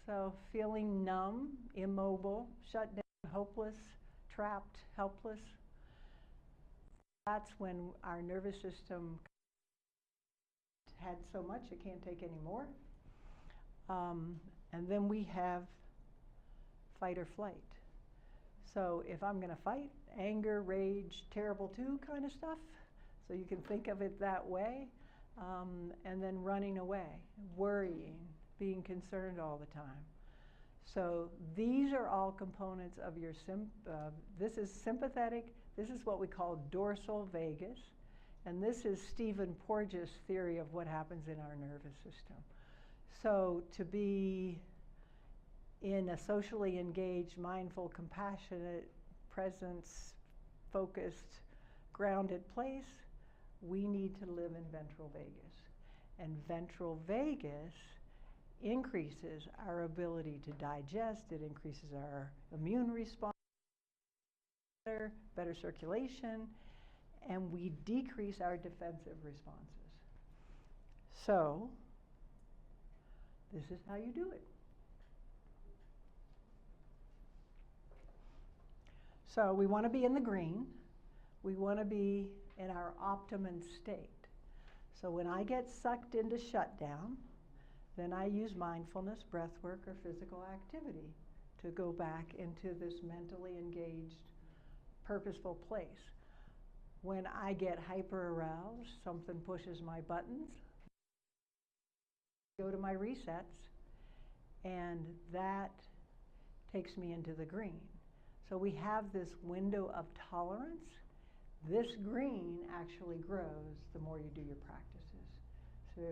So feeling numb, immobile, shut down, hopeless, trapped, helpless. That's when our nervous system had so much it can't take any more. And then we have fight or flight. So if I'm going to fight, anger, rage, terrible too kind of stuff. So you can think of it that way. And then running away, worrying, being concerned all the time. So these are all components of your, this is sympathetic, this is what we call dorsal vagus, and this is Stephen Porges' theory of what happens in our nervous system. So to be in a socially engaged, mindful, compassionate, presence, focused, grounded place, we need to live in ventral vagus. And ventral vagus increases our ability to digest, it increases our immune response, better circulation, and we decrease our defensive responses. So, this is how you do it. So we want to be in the green. We want to be in our optimum state. So when I get sucked into shutdown, then I use mindfulness, breath work, or physical activity to go back into this mentally engaged, purposeful place. When I get hyper-aroused, something pushes my buttons, go to my resets, and that takes me into the green. So we have this window of tolerance. This green actually grows the more you do your practices. So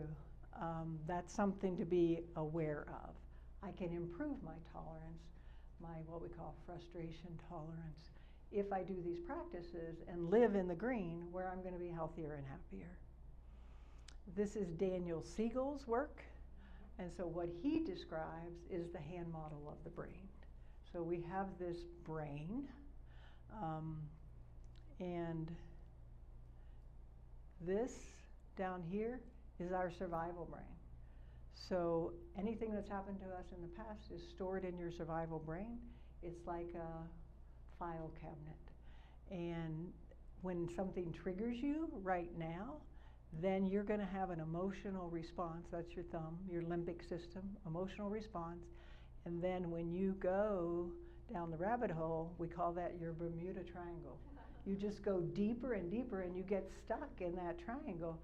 that's something to be aware of. I can improve my tolerance, my what we call frustration tolerance, if I do these practices and live in the green, where I'm going to be healthier and happier. This is Daniel Siegel's work, and so what he describes is the hand model of the brain. So we have this brain, and this down here is our survival brain. So anything that's happened to us in the past is stored in your survival brain. It's like a file cabinet. And when something triggers you right now, then you're going to have an emotional response. That's your thumb, your limbic system, emotional response. And then when you go down the rabbit hole, we call that your Bermuda Triangle. You just go deeper and deeper and you get stuck in that triangle.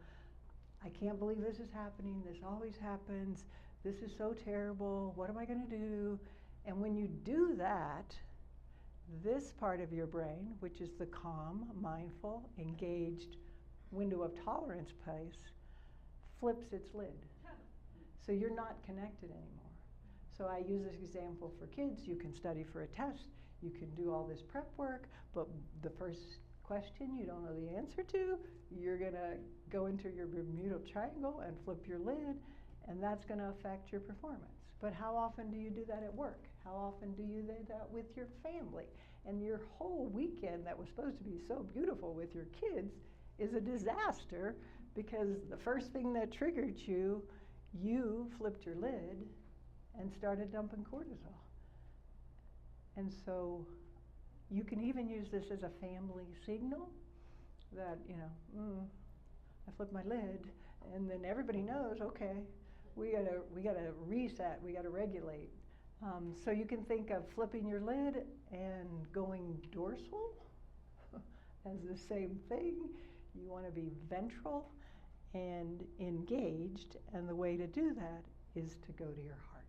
I can't believe this is happening. This always happens. This is so terrible. What am I going to do? And when you do that, this part of your brain, which is the calm, mindful, engaged window of tolerance place, flips its lid. So you're not connected anymore. So I use this example for kids. You can study for a test. You can do all this prep work, but the first question you don't know the answer to, you're going to go into your Bermuda Triangle and flip your lid, and that's going to affect your performance. But how often do you do that at work? How often do you do that with your family? And your whole weekend that was supposed to be so beautiful with your kids is a disaster because the first thing that triggered you, you flipped your lid and started dumping cortisol. And so you can even use this as a family signal that, I flipped my lid, and then everybody knows, okay, we gotta reset, we gotta regulate. So you can think of flipping your lid and going dorsal as the same thing. You want to be ventral and engaged, and the way to do that is to go to your heart.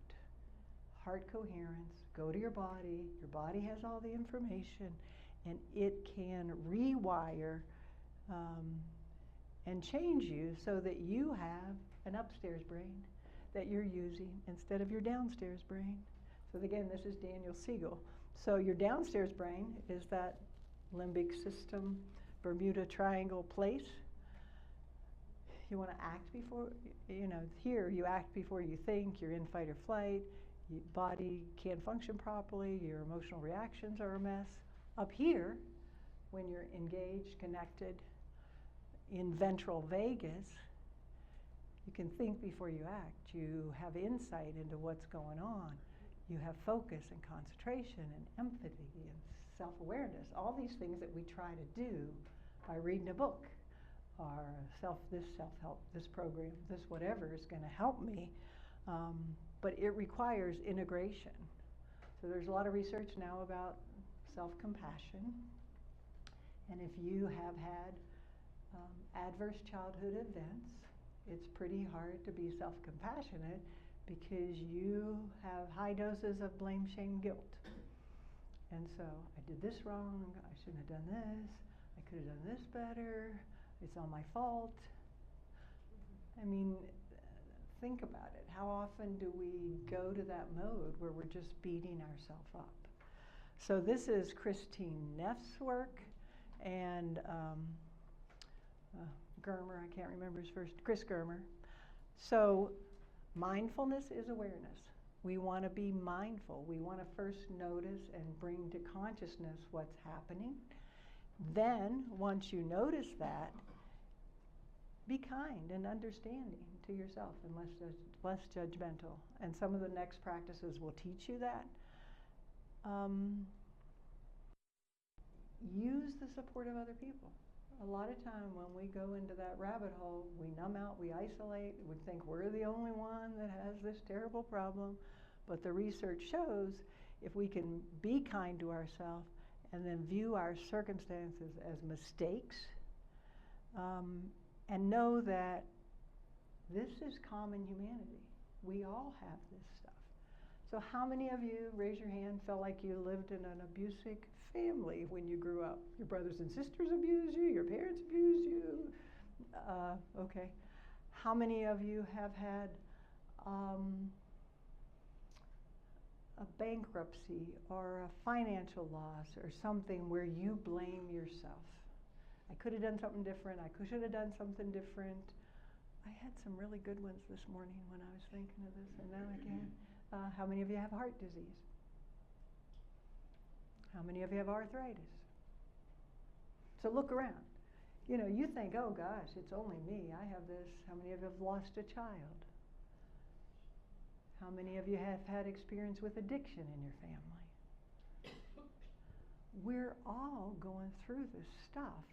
Heart coherence, go to your body. Your body has all the information, and it can rewire and change you so that you have an upstairs brain that you're using instead of your downstairs brain. So again, this is Daniel Siegel. So your downstairs brain is that limbic system, Bermuda Triangle place. You want to act before, here you act before you think, you're in fight or flight, your body can't function properly, your emotional reactions are a mess. Up here, when you're engaged, connected, in ventral vagus, you can think before you act. You have insight into what's going on. You have focus and concentration and empathy and self-awareness, all these things that we try to do by reading a book or this self-help, this program, this whatever is going to help me. But it requires integration. So there's a lot of research now about self-compassion. And if you have had adverse childhood events, it's pretty hard to be self-compassionate because you have high doses of blame, shame, guilt. And so, I did this wrong, I shouldn't have done this, I could have done this better, it's all my fault. I mean, think about it. How often do we go to that mode where we're just beating ourselves up? So this is Christine Neff's work, and Germer, I can't remember his first, Chris Germer. So mindfulness is awareness. We want to be mindful. We want to first notice and bring to consciousness what's happening. Then, once you notice that, be kind and understanding to yourself and less judgmental. And some of the next practices will teach you that. Use the support of other people. A lot of time when we go into that rabbit hole, we numb out, we isolate, we think we're the only one that has this terrible problem. But the research shows if we can be kind to ourselves and then view our circumstances as mistakes, and know that this is common humanity. We all have this stuff. So how many of you, raise your hand, felt like you lived in an abusive family when you grew up? Your brothers and sisters abused you, your parents abused you? Okay. How many of you have had a bankruptcy or a financial loss or something where you blame yourself. I could have done something different. I should have done something different. I had some really good ones this morning when I was thinking of this, and now I can't. How many of you have heart disease? How many of you have arthritis? So look around. You know, you think, oh gosh, it's only me. I have this. How many of you have lost a child? How many of you have had experience with addiction in your family? We're all going through this stuff.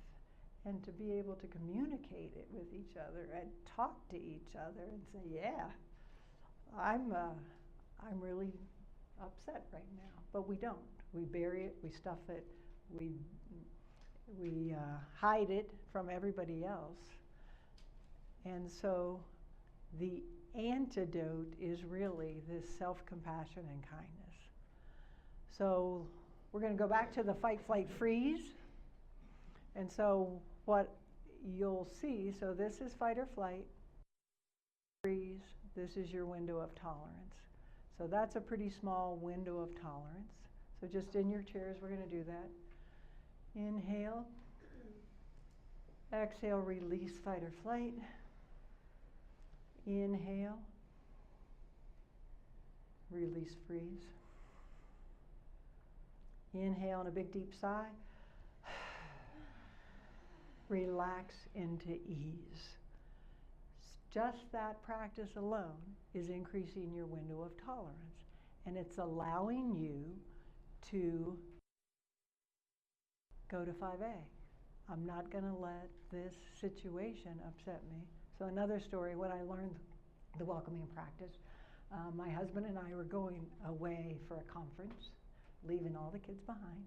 And to be able to communicate it with each other and talk to each other and say, yeah, I'm really upset right now. But we don't. We bury it, we stuff it, we hide it from everybody else. And so the antidote is really this self-compassion and kindness. So we're going to go back to the fight, flight, freeze. And so what you'll see, so this is fight or flight, freeze, this is your window of tolerance. So that's a pretty small window of tolerance. So just in your chairs, we're going to do that. Inhale. Exhale, release fight or flight. Inhale. Release freeze. Inhale and a big deep sigh. Relax into ease. Just that practice alone is increasing your window of tolerance. And it's allowing you to go to 5A. I'm not going to let this situation upset me. So another story, when I learned the welcoming practice, my husband and I were going away for a conference, leaving all the kids behind.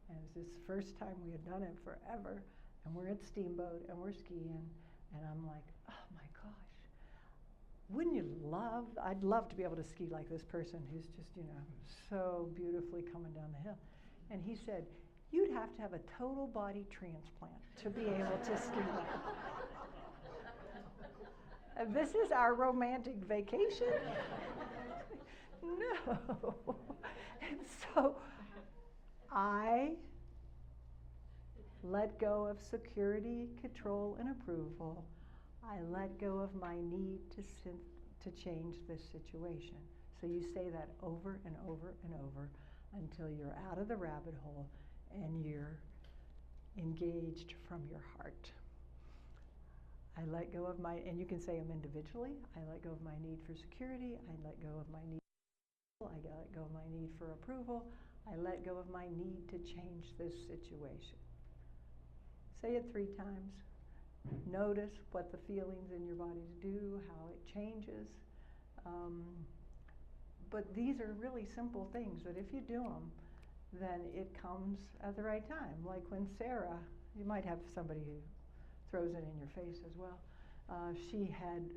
And it was this first time we had done it forever. And we're at Steamboat and we're skiing. And I'm like, oh my gosh, wouldn't you love, I'd love to be able to ski like this person who's just, you know, so beautifully coming down the hill. And he said, you'd have to have a total body transplant to be able to ski like that. This is our romantic vacation? No. And so I let go of security, control, and approval. I let go of my need to change this situation. So you say that over and over and over until you're out of the rabbit hole and you're engaged from your heart. I let go of my, and you can say them individually, I let go of my need for security, I let go of my need, I let go of my need for approval, I let go of my need to change this situation. Say it 3 times. Notice what the feelings in your bodies do, how it changes. But these are really simple things that if you do them, then it comes at the right time. Like when Sarah, you might have somebody who throws it in your face as well. She had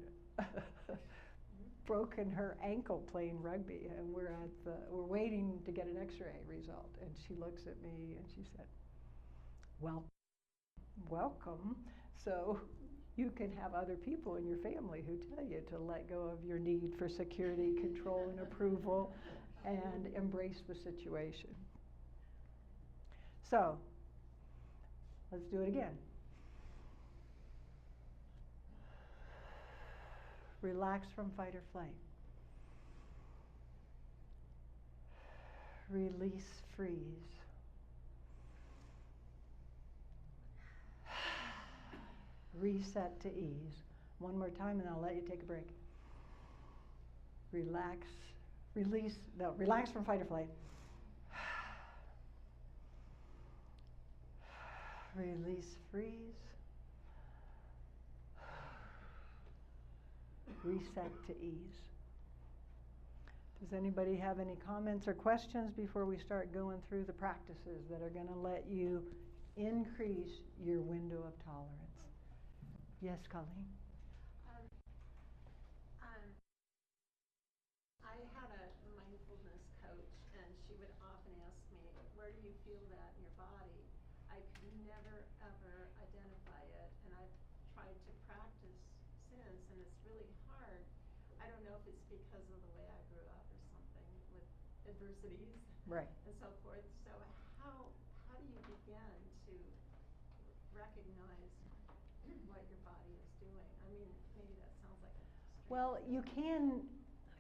broken her ankle playing rugby, and we're waiting to get an X-ray result. And she looks at me and she said, well, welcome. So you can have other people in your family who tell you to let go of your need for security, control, and approval, and embrace the situation. So let's do it again. Relax from fight or flight. Release, freeze. Reset to ease. One more time and I'll let you take a break. Relax, release, no, relax from fight or flight. Release, freeze. Reset to ease. Does anybody have any comments or questions before we start going through the practices that are going to let you increase your window of tolerance? Yes, Colleen? I had a mindfulness coach, and she would often ask me, where do you feel that in your body? I could never, ever identify it, and I've tried to practice since, and it's really hard. I don't know if it's because of the way I grew up or something with adversities Right. and so forth. So how do you begin to recognize what your body is doing? I mean, maybe that sounds like a strange Well, thing. you can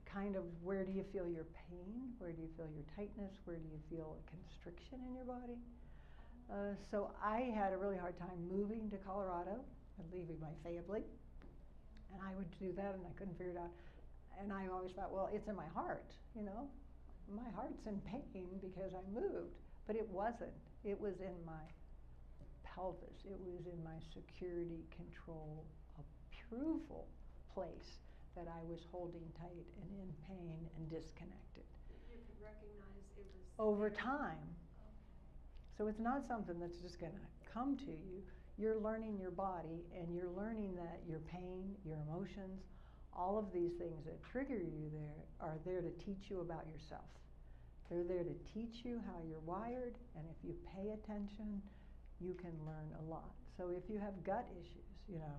kind of, where do you feel your pain? Where do you feel your tightness? Where do you feel a constriction in your body? So I had a really hard time moving to Colorado and leaving my family. And I would do that and I couldn't figure it out. And I always thought, well, it's in my heart, you know? My heart's in pain because I moved. But it wasn't. It was in my pelvis. It was in my security, control, approval place that I was holding tight and in pain and disconnected. You could recognize it was Over there. time. Okay. So it's not something that's just going to come to you. You're learning your body, and you're learning that your pain, your emotions, all of these things that trigger you there are there to teach you about yourself. They're there to teach you how you're wired, and if you pay attention, you can learn a lot. So if you have gut issues, you know,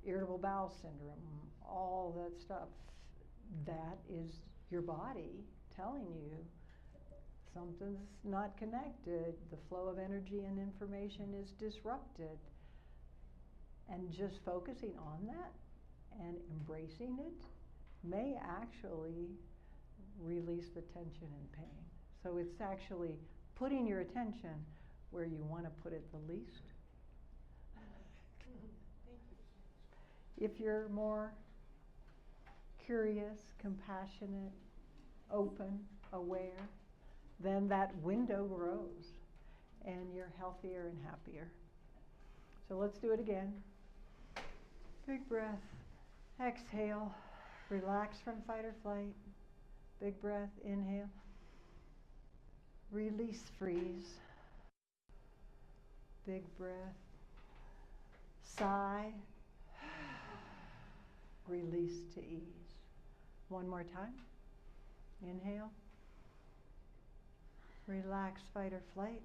irritable bowel syndrome, all that stuff, that is your body telling you something's not connected, the flow of energy and information is disrupted. And just focusing on that and embracing it may actually release the tension and pain. So it's actually putting your attention where you want to put it the least. Thank you. If you're more curious, compassionate, open, aware, then that window grows and you're healthier and happier. So let's do it again. Big breath. Exhale. Relax from fight or flight. Big breath. Inhale. Release, freeze. Big breath. Sigh. Release to ease. One more time. Inhale. Relax, fight or flight.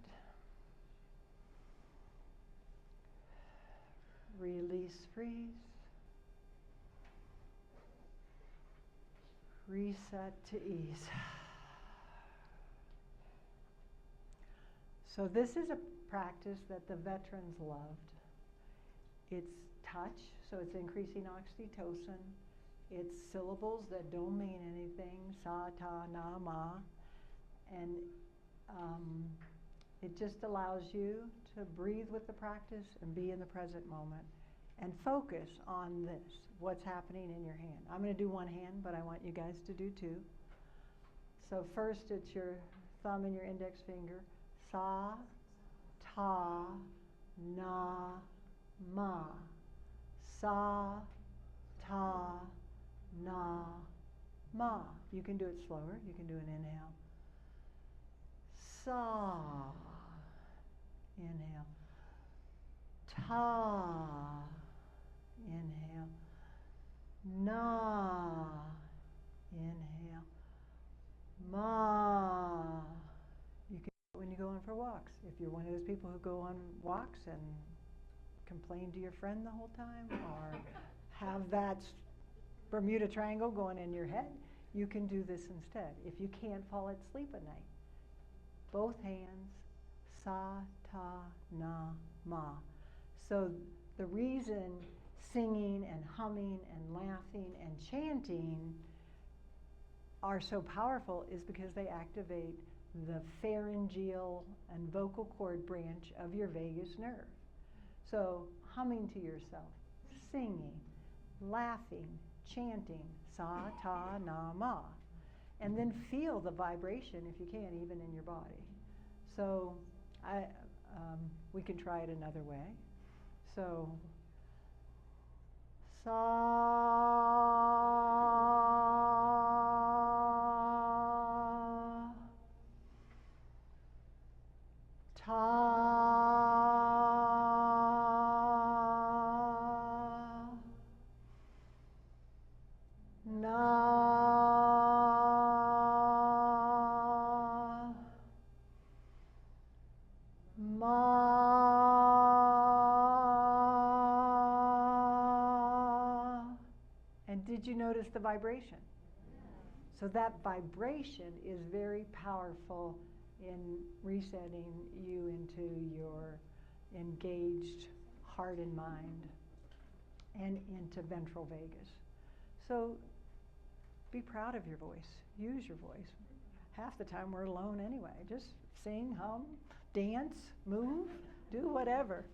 Release, freeze. Reset to ease. So this is a practice that the veterans loved. It's touch, so it's increasing oxytocin. It's syllables that don't mean anything, sa, ta, na, ma. And it just allows you to breathe with the practice and be in the present moment and focus on this, what's happening in your hand. I'm going to do one hand, but I want you guys to do two. So first it's your thumb and your index finger. Sa, ta, na, ma. Sa, ta, na, ma. You can do it slower. You can do an inhale. Sa. Inhale. Ta. Inhale. Na. Inhale. Ma. You can do it when you go on for walks. If you're one of those people who go on walks and complain to your friend the whole time, or have that Bermuda Triangle going in your head, you can do this instead. If you can't fall asleep at night, both hands, sa, ta, na, ma. So the reason singing and humming and laughing and chanting are so powerful is because they activate the pharyngeal and vocal cord branch of your vagus nerve. So humming to yourself, singing, laughing, chanting, sa, ta, na, ma. And then feel the vibration, if you can, even in your body. So we can try it another way. So, sa, ta, na, ma. And did you notice the vibration? So that vibration is very powerful in resetting you into your engaged heart and mind and into ventral vagus. So be proud of your voice. Use your voice. Half the time we're alone anyway. Just sing, hum, dance, move, do whatever.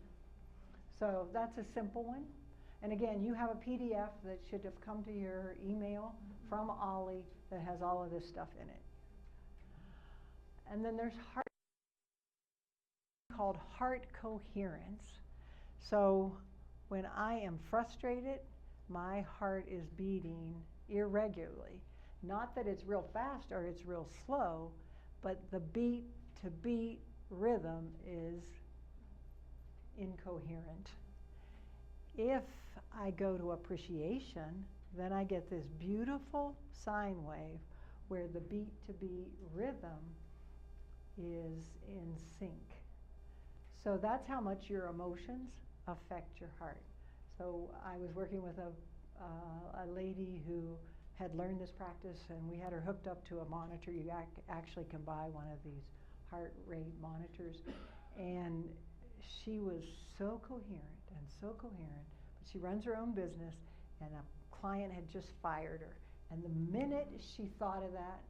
So that's a simple one. And again, you have a PDF that should have come to your email from OLLI that has all of this stuff in it. And then there's called heart coherence. So when I am frustrated, my heart is beating irregularly. Not that it's real fast or it's real slow, but the beat to beat rhythm is incoherent. If I go to appreciation, then I get this beautiful sine wave where the beat to beat rhythm is in sync. So that's how much your emotions affect your heart. So I was working with a lady who had learned this practice, and we had her hooked up to a monitor. You actually can buy one of these heart rate monitors. And she was so coherent and so coherent. But she runs her own business, and a client had just fired her. And the minute she thought of that,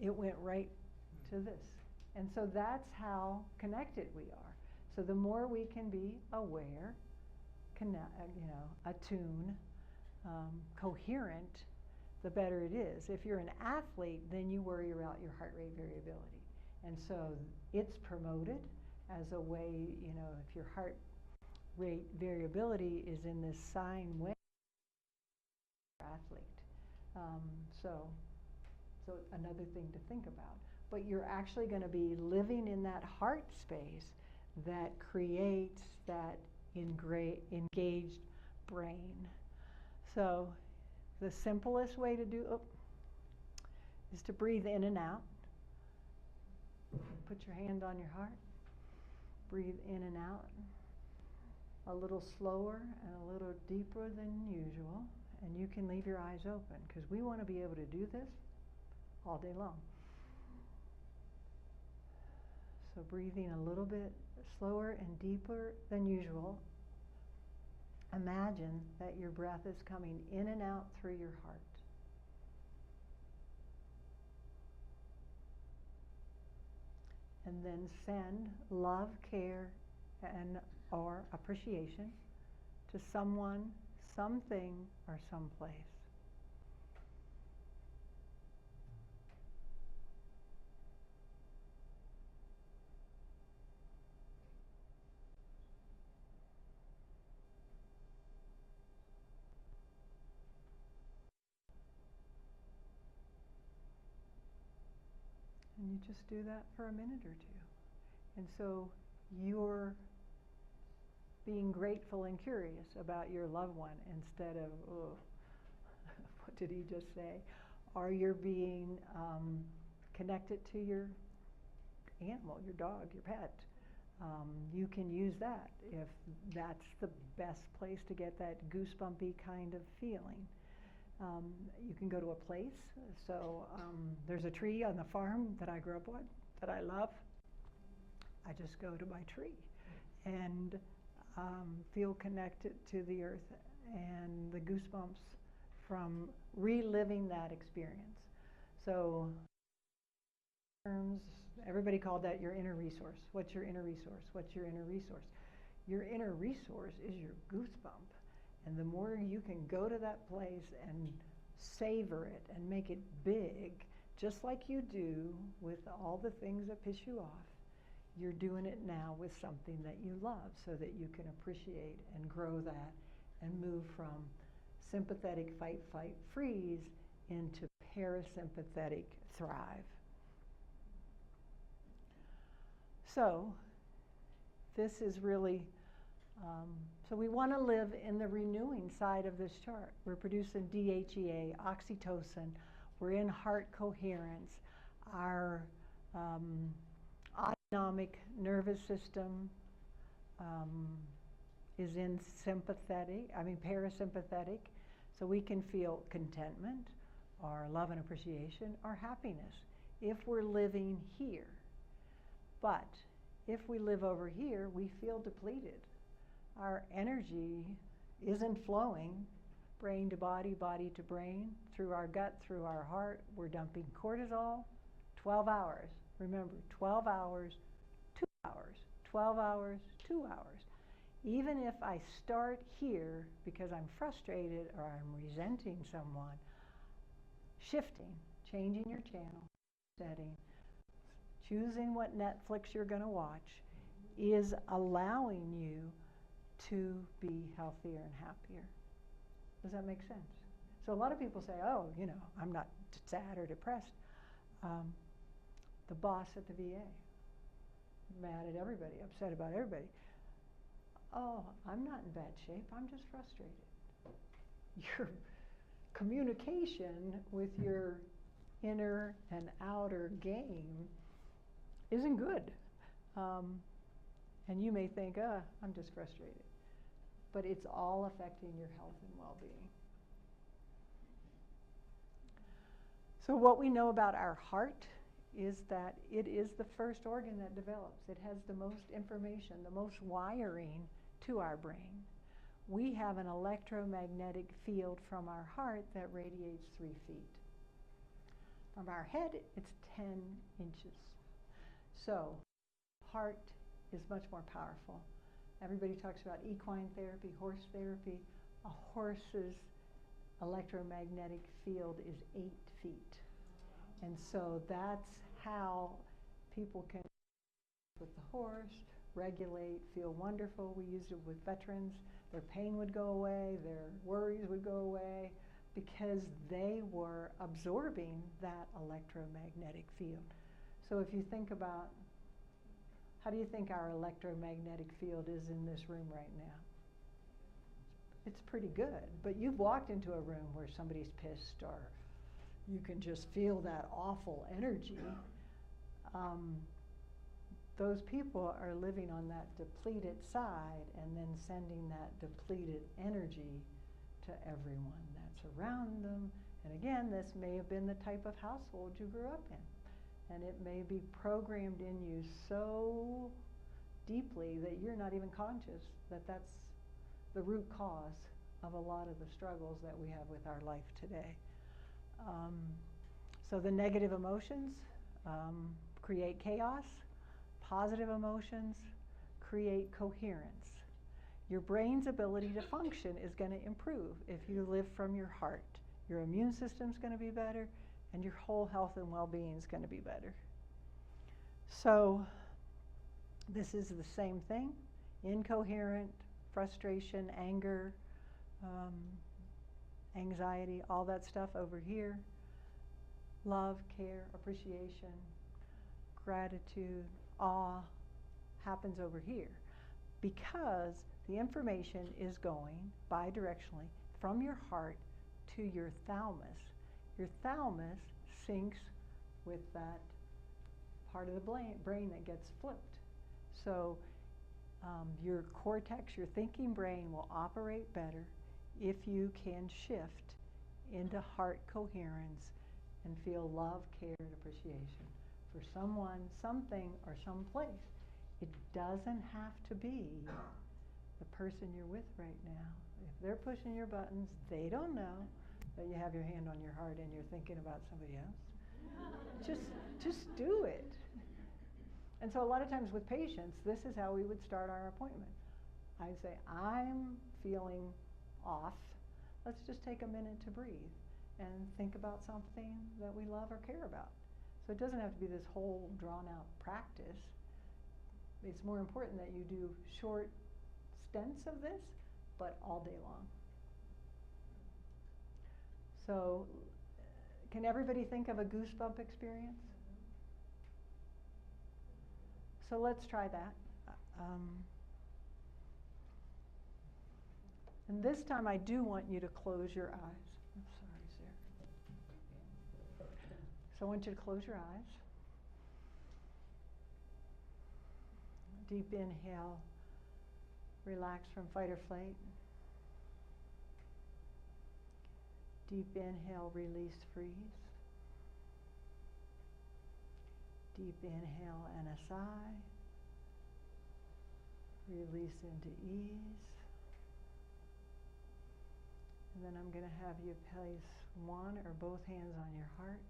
it went right to this. And so that's how connected we are. So the more we can be aware, attune, coherent, the better it is. If you're an athlete, then you worry about your heart rate variability. And so it's promoted as a way, if your heart rate variability is in this sine wave, athlete. So another thing to think about. But you're actually going to be living in that heart space that creates that engaged brain. So the simplest way to do is to breathe in and out. Put your hand on your heart. Breathe in and out. A little slower and a little deeper than usual. And you can leave your eyes open because we want to be able to do this all day long. So breathing a little bit slower and deeper than usual. Imagine that your breath is coming in and out through your heart. And then send love, care, and or appreciation to someone, something, or someplace. And you just do that for a minute or two. And so you're being grateful and curious about your loved one instead of, oh, what did he just say? Or you're being connected to your animal, your dog, your pet. You can use that if that's the best place to get that goosebumpy kind of feeling. You can go to a place. So there's a tree on the farm that I grew up on that I love. I just go to my tree and feel connected to the earth and the goosebumps from reliving that experience. So everybody called that your inner resource. What's your inner resource? What's your inner resource? Your inner resource is your goosebump. And the more you can go to that place and savor it and make it big, just like you do with all the things that piss you off, you're doing it now with something that you love so that you can appreciate and grow that and move from sympathetic fight, freeze into parasympathetic thrive. So this is really, so we want to live in the renewing side of this chart. We're producing DHEA, oxytocin. We're in heart coherence. Our autonomic nervous system is in parasympathetic. So we can feel contentment our love and appreciation, our happiness, if we're living here. But if we live over here, we feel depleted. Our energy isn't flowing brain to body, body to brain, through our gut, through our heart. We're dumping cortisol. 12 hours. Remember, 12 hours, 2 hours. 12 hours, 2 hours. Even if I start here because I'm frustrated or I'm resenting someone, shifting, changing your channel, setting, choosing what Netflix you're going to watch is allowing you to be healthier and happier. Does that make sense? So a lot of people say, oh, you know, I'm not sad or depressed. The boss at the VA, mad at everybody, upset about everybody. Oh, I'm not in bad shape, I'm just frustrated. Your communication with your inner and outer game isn't good. And you may think, I'm just frustrated. But it's all affecting your health and well-being. So what we know about our heart is that it is the first organ that develops. It has the most information, the most wiring to our brain. We have an electromagnetic field from our heart that radiates 3 feet. From our head, it's 10 inches. So, heart is much more powerful. Everybody talks about equine therapy, horse therapy. A horse's electromagnetic field is 8 feet. And so that's how people can with the horse, regulate, feel wonderful. We used it with veterans. Their pain would go away, their worries would go away, because they were absorbing that electromagnetic field. So if you think about, how do you think our electromagnetic field is in this room right now? It's pretty good, but you've walked into a room where somebody's pissed or you can just feel that awful energy. Those people are living on that depleted side and then sending that depleted energy to everyone that's around them. And again, this may have been the type of household you grew up in. And it may be programmed in you so deeply that you're not even conscious that that's the root cause of a lot of the struggles that we have with our life today. So the negative emotions create chaos. Positive emotions create coherence. Your brain's ability to function is going to improve if you live from your heart. Your immune system's going to be better, and your whole health and well-being is going to be better. So this is the same thing. Incoherent, frustration, anger, anxiety, all that stuff over here. Love, care, appreciation, gratitude, awe happens over here, because the information is going bidirectionally from your heart to your thalamus. Your thalamus syncs with that part of the brain that gets flipped. So your cortex, your thinking brain, will operate better if you can shift into heart coherence and feel love, care, and appreciation for someone, something, or someplace. It doesn't have to be the person you're with right now. If they're pushing your buttons, they don't know that you have your hand on your heart and you're thinking about somebody else. Just do it. And so a lot of times with patients, this is how we would start our appointment. I'd say, I'm feeling off. Let's just take a minute to breathe and think about something that we love or care about. So it doesn't have to be this whole drawn-out practice. It's more important that you do short stints of this, but all day long. So can everybody think of a goosebump experience? So let's try that. And this time I do want you to close your eyes. I'm sorry, Sarah. So I want you to close your eyes. Deep inhale. Relax from fight or flight. Deep inhale, release, freeze. Deep inhale and a sigh. Release into ease. And then I'm going to have you place one or both hands on your heart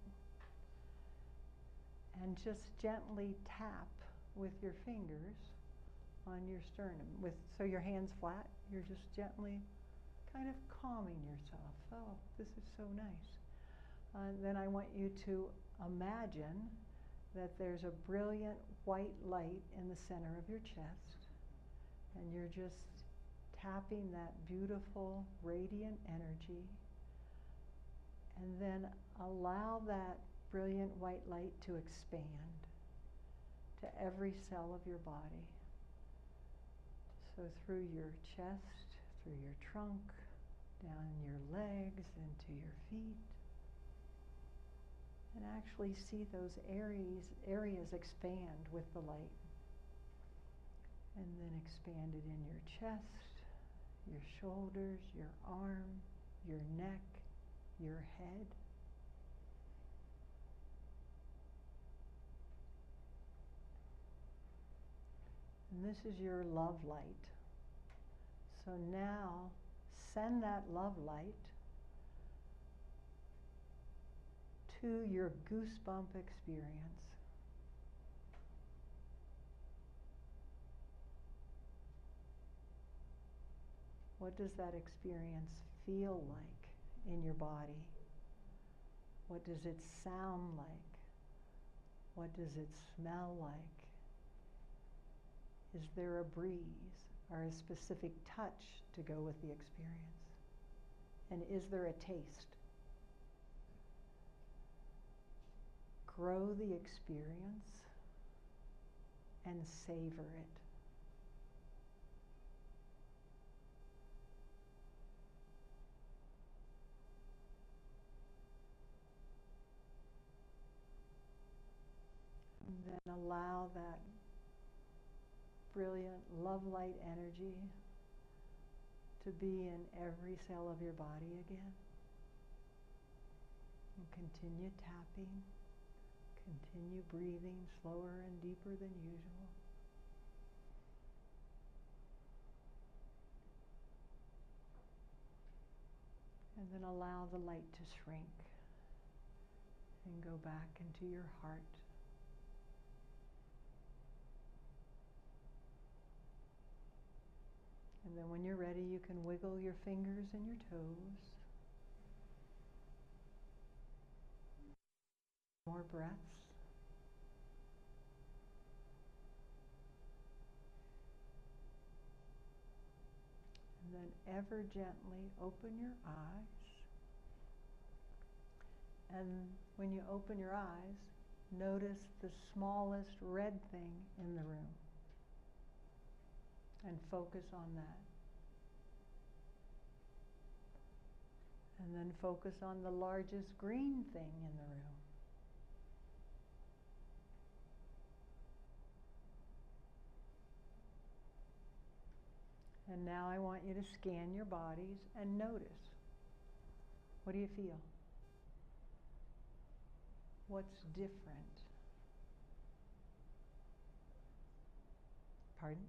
and just gently tap with your fingers on your sternum. So your hand's flat, you're just gently kind of calming yourself. Oh, this is so nice. Then I want you to imagine that there's a brilliant white light in the center of your chest, and you're just tapping that beautiful, radiant energy, and then allow that brilliant white light to expand to every cell of your body. So through your chest, through your trunk, down your legs, into your feet, and actually see those areas expand with the light. And then expand it in your chest, your shoulders, your arm, your neck, your head. And this is your love light. So now send that love light to your goosebump experience. What does that experience feel like in your body? What does it sound like? What does it smell like? Is there a breeze or a specific touch to go with the experience? And is there a taste? Grow the experience and savor it. And then allow that brilliant love light energy to be in every cell of your body again. And continue tapping, continue breathing slower and deeper than usual. And then allow the light to shrink and go back into your heart. And then when you're ready, you can wiggle your fingers and your toes. More breaths. And then ever gently open your eyes. And when you open your eyes, notice the smallest red thing in the room. And focus on that. And then focus on the largest green thing in the room. And now I want you to scan your bodies and notice. What do you feel? What's different? Pardon?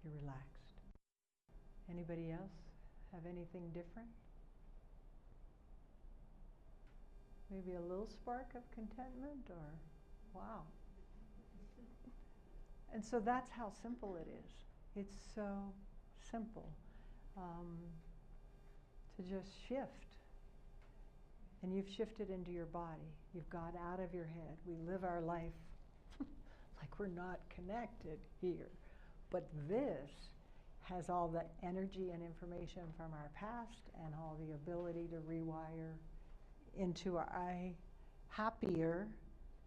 Relaxed. You're relaxed. Anybody else have anything different? Maybe a little spark of contentment, or wow. And so that's how simple it is. It's so simple to just shift. And you've shifted into your body. You've got out of your head. We live our life like we're not connected here. But this has all the energy and information from our past and all the ability to rewire into a happier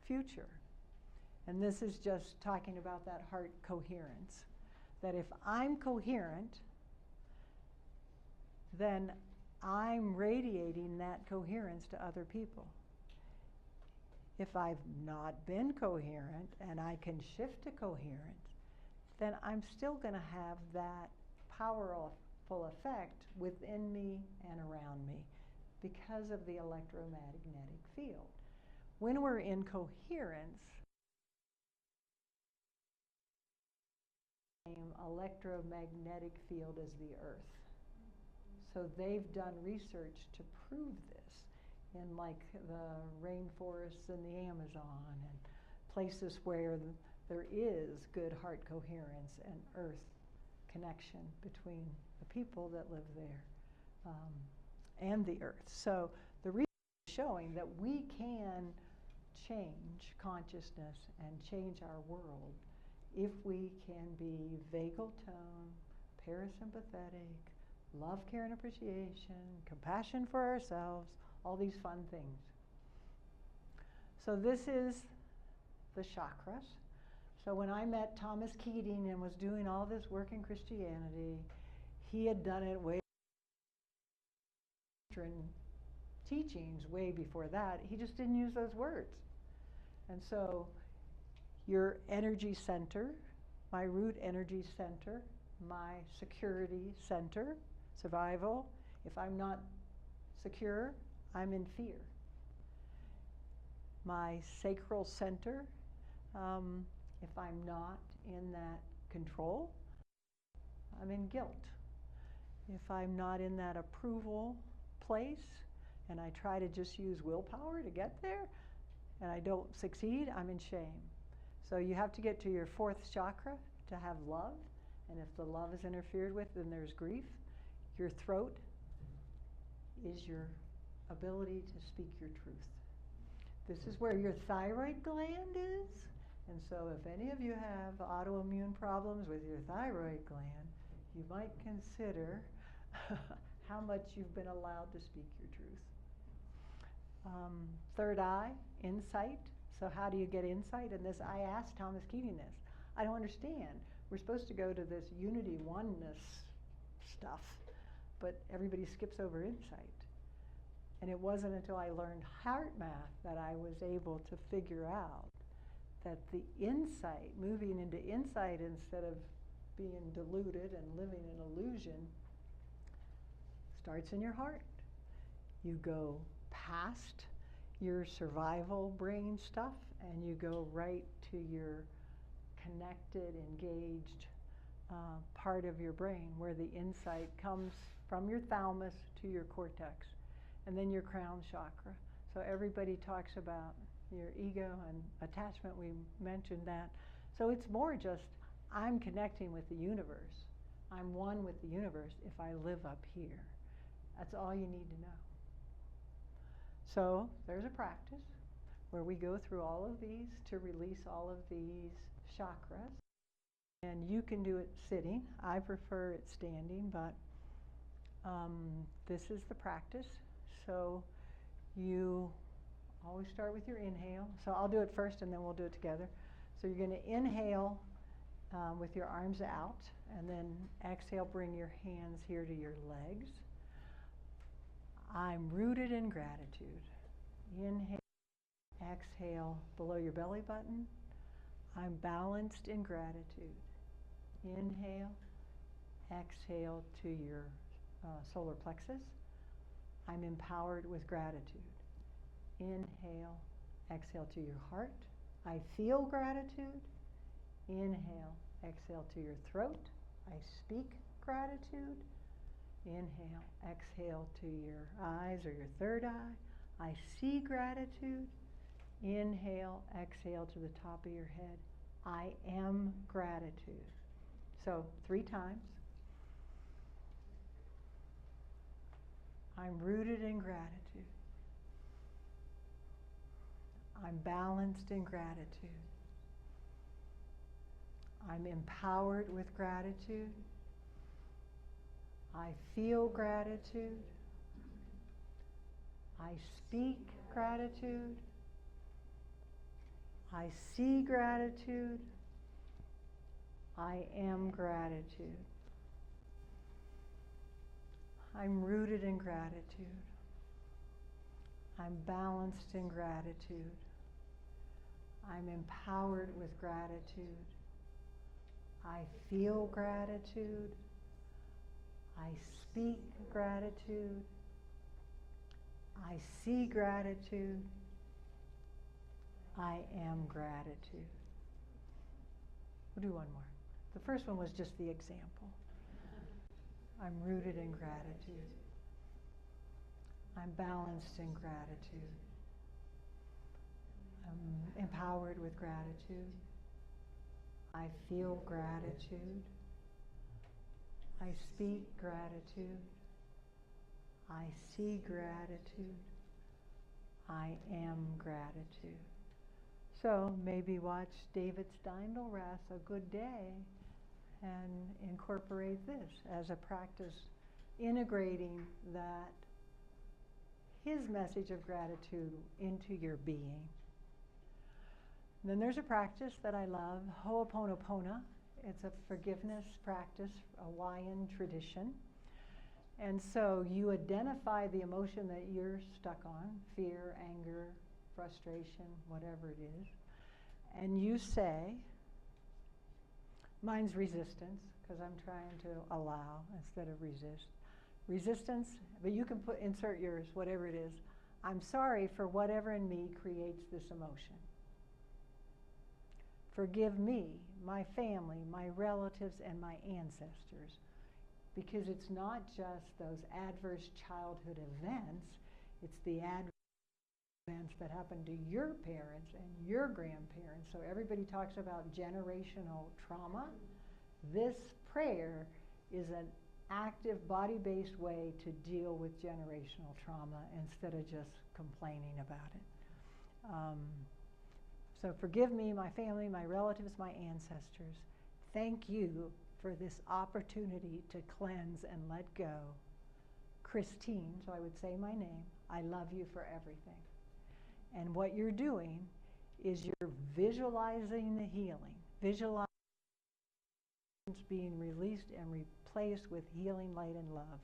future. And this is just talking about that heart coherence. That if I'm coherent, then I'm radiating that coherence to other people. If I've not been coherent and I can shift to coherence, then I'm still going to have that powerful effect within me and around me. because of the electromagnetic field. When we're in coherence, the same electromagnetic field as the Earth. So they've done research to prove this in like the rainforests in the Amazon and places where there is good heart coherence and earth connection between the people that live there and the earth. So the research is showing that we can change consciousness and change our world if we can be vagal tone, parasympathetic, love, care, and appreciation, compassion for ourselves, all these fun things. So this is the chakras. So when I met Thomas Keating and was doing all this work in Christianity, he had done it way in teachings way before that. He just didn't use those words. And so your energy center, my root energy center, my security center, survival. If I'm not secure, I'm in fear. My sacral center, if I'm not in that control, I'm in guilt. If I'm not in that approval place and I try to just use willpower to get there and I don't succeed, I'm in shame. So you have to get to your fourth chakra to have love, and if the love is interfered with, then there's grief. Your throat is your ability to speak your truth. This is where your thyroid gland is. And so if any of you have autoimmune problems with your thyroid gland, you might consider how much you've been allowed to speak your truth. Third eye, insight. So how do you get insight in this? I asked Thomas Keating this. I don't understand. We're supposed to go to this unity, oneness stuff, but everybody skips over insight. And it wasn't until I learned heart math that I was able to figure out that the insight, moving into insight instead of being deluded and living in illusion, starts in your heart. You go past your survival brain stuff and you go right to your connected, engaged part of your brain where the insight comes from your thalamus to your cortex and then your crown chakra. So everybody talks about your ego and attachment, we mentioned that. So it's more just, I'm connecting with the universe. I'm one with the universe if I live up here. That's all you need to know. So there's a practice where we go through all of these to release all of these chakras. And you can do it sitting. I prefer it standing, but this is the practice. So you always start with your inhale. So I'll do it first and then we'll do it together. So you're going to inhale with your arms out, and then exhale, bring your hands here to your legs. I'm rooted in gratitude. Inhale, exhale below your belly button. I'm balanced in gratitude. Inhale, exhale to your solar plexus. I'm empowered with gratitude. Inhale, exhale to your heart. I feel gratitude. Inhale, exhale to your throat. I speak gratitude. Inhale, exhale to your eyes or your third eye. I see gratitude. Inhale, exhale to the top of your head. I am gratitude. So 3 times. I'm rooted in gratitude. I'm balanced in gratitude. I'm empowered with gratitude. I feel gratitude. I speak gratitude. I see gratitude. I am gratitude. I'm rooted in gratitude. I'm balanced in gratitude. I'm empowered with gratitude. I feel gratitude. I speak gratitude. I see gratitude. I am gratitude. We'll do one more. The first one was just the example. I'm rooted in gratitude. I'm balanced in gratitude. I'm empowered with gratitude. I feel gratitude. I speak gratitude. I see gratitude. I am gratitude. So maybe watch David Steindl-Rast, A Good Day, and incorporate this as a practice, integrating that, his message of gratitude into your being. And then there's a practice that I love, Ho'oponopono. It's a forgiveness practice, a Hawaiian tradition. And so you identify the emotion that you're stuck on, fear, anger, frustration, whatever it is, and you say, mine's resistance, because I'm trying to allow instead of resist. Resistance, but you can insert yours, whatever it is. I'm sorry for whatever in me creates this emotion. Forgive me, my family, my relatives, and my ancestors, because it's not just those adverse childhood events, it's the adverse events that happened to your parents and your grandparents. So everybody talks about generational trauma. This prayer is an active body-based way to deal with generational trauma instead of just complaining about it. So forgive me, my family, my relatives, my ancestors. Thank you for this opportunity to cleanse and let go. Christine, so I would say my name, I love you for everything. And what you're doing is you're visualizing the healing, visualizing being released and replaced with healing light and love.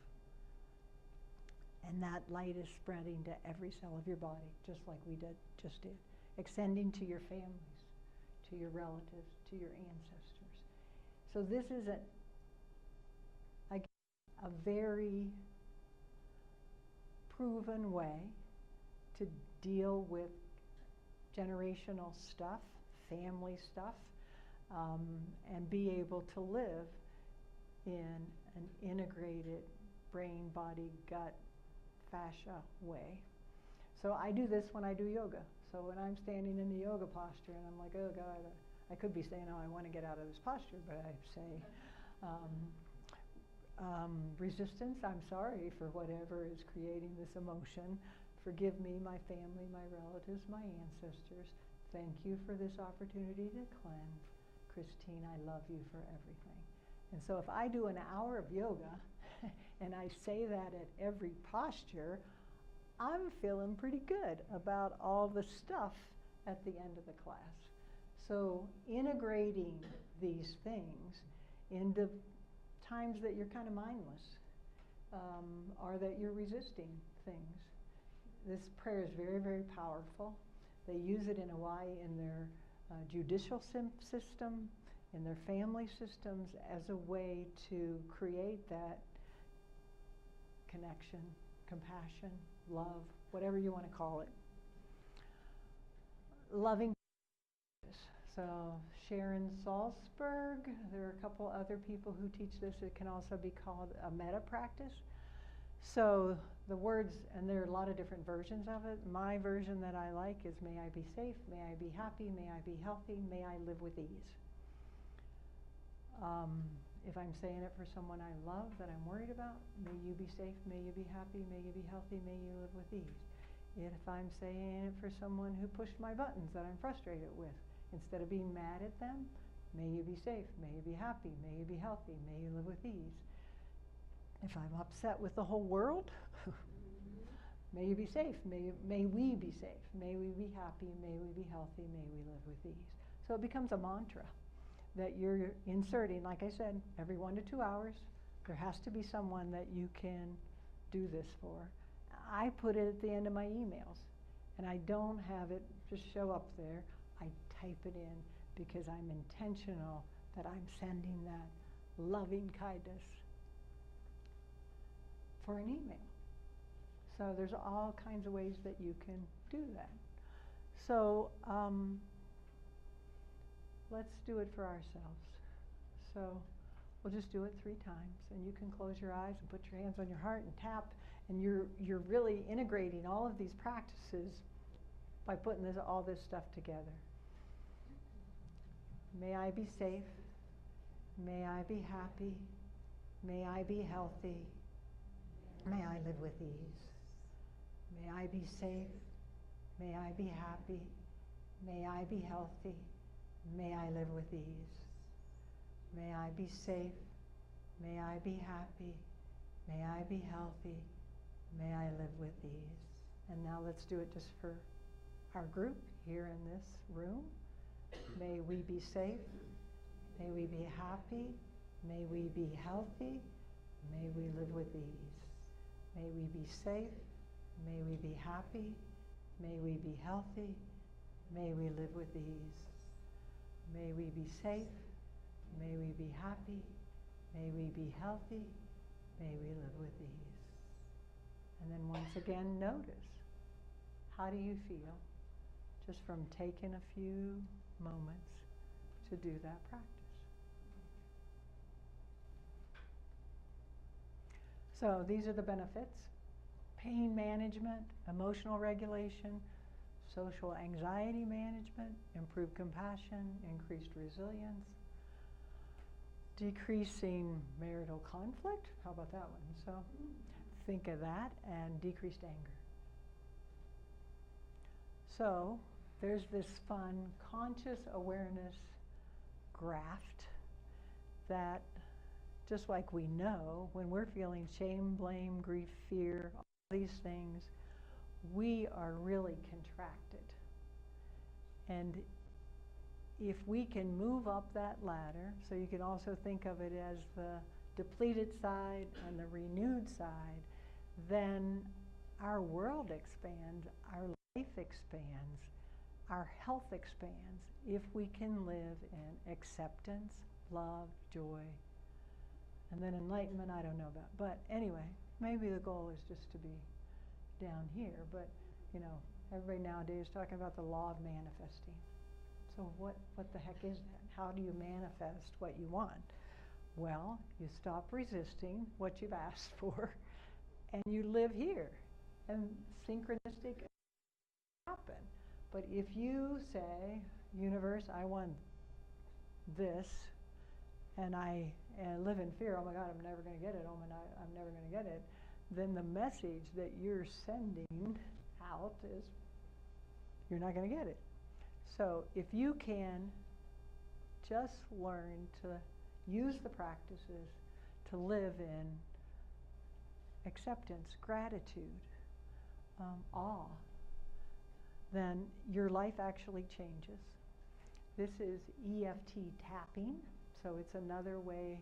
And that light is spreading to every cell of your body, just like we just did, extending to your families, to your relatives, to your ancestors. So this is a very proven way to deal with generational stuff, family stuff, and be able to live in an integrated brain, body, gut, fascia way. So I do this when I do yoga. So when I'm standing in the yoga posture and I'm like, oh God, I could be saying, oh, I want to get out of this posture, but I say, resistance, I'm sorry for whatever is creating this emotion. Forgive me, my family, my relatives, my ancestors. Thank you for this opportunity to cleanse. Christine, I love you for everything. And so if I do an hour of yoga and I say that at every posture, I'm feeling pretty good about all the stuff at the end of the class. So integrating these things into times that you're kind of mindless, or that you're resisting things. This prayer is very, very powerful. They use it in Hawaii in their judicial system, in their family systems, as a way to create that connection, compassion, love, whatever you want to call it. Loving. So Sharon Salzberg, there are a couple other people who teach this. It can also be called a metta practice. So the words, and there are a lot of different versions of it. My version that I like is, may I be safe, may I be happy, may I be healthy, may I live with ease. If I'm saying it for someone I love that I'm worried about, may you be safe, may you be happy, may you be healthy, may you live with ease. If I'm saying it for someone who pushed my buttons that I'm frustrated with, instead of being mad at them, may you be safe, may you be happy, may you be healthy, may you live with ease. If I'm upset with the whole world, may you be safe, may we be safe, may we be happy, may we be healthy, may we live with ease. So it becomes a mantra that you're inserting, like I said, every 1 to 2 hours. There has to be someone that you can do this for. I put it at the end of my emails, and I don't have it just show up there. I type it in because I'm intentional that I'm sending that loving kindness for an email. So there's all kinds of ways that you can do that. So let's do it for ourselves. So we'll just do it 3 times, and you can close your eyes and put your hands on your heart and tap, and you're really integrating all of these practices by putting all this stuff together. May I be safe. May I be happy. May I be healthy. May I live with ease. May I be safe. May I be happy. May I be healthy. May I live with ease. May I be safe. May I be happy. May I be healthy. May I live with ease. And now let's do it just for our group here in this room. May we be safe. May we be happy. May we be healthy. May we live with ease. May we be safe. May we be happy. May we be healthy. May we live with ease. May we be safe. May we be happy. May we be healthy. May we live with ease. And then once again, notice, how do you feel just from taking a few moments to do that practice? So these are the benefits: pain management, emotional regulation, social anxiety management, improved compassion, increased resilience, decreasing marital conflict. How about that one? So think of that, and decreased anger. So there's this fun conscious awareness graft that, just like we know, when we're feeling shame, blame, grief, fear, all these things, we are really contracted. And if we can move up that ladder, so you can also think of it as the depleted side and the renewed side, then our world expands, our life expands, our health expands, if we can live in acceptance, love, joy, and then enlightenment, I don't know about. But anyway, maybe the goal is just to be down here. But, you know, everybody nowadays is talking about the law of manifesting. So what the heck is that? How do you manifest what you want? Well, you stop resisting what you've asked for, and you live here. And synchronistic happen. But if you say, universe, I want this, and I live in fear, oh my God, I'm never going to get it, oh my God, I'm never going to get it, then the message that you're sending out is, you're not going to get it. So if you can just learn to use the practices to live in acceptance, gratitude, awe, then your life actually changes. This is EFT tapping, so it's another way.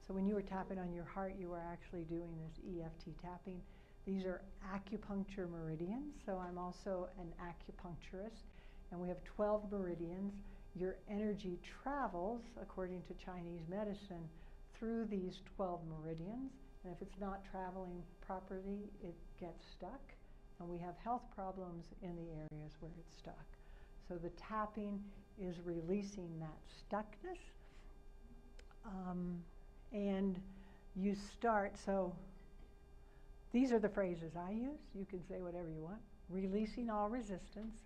So when you were tapping on your heart, you were actually doing this EFT tapping. These are acupuncture meridians, so I'm also an acupuncturist, and we have 12 meridians. Your energy travels, according to Chinese medicine, through these 12 meridians, and if it's not traveling properly, it gets stuck, and we have health problems in the areas where it's stuck. So the tapping is releasing that stuckness, and you start, so these are the phrases I use. You can say whatever you want. Releasing all resistance.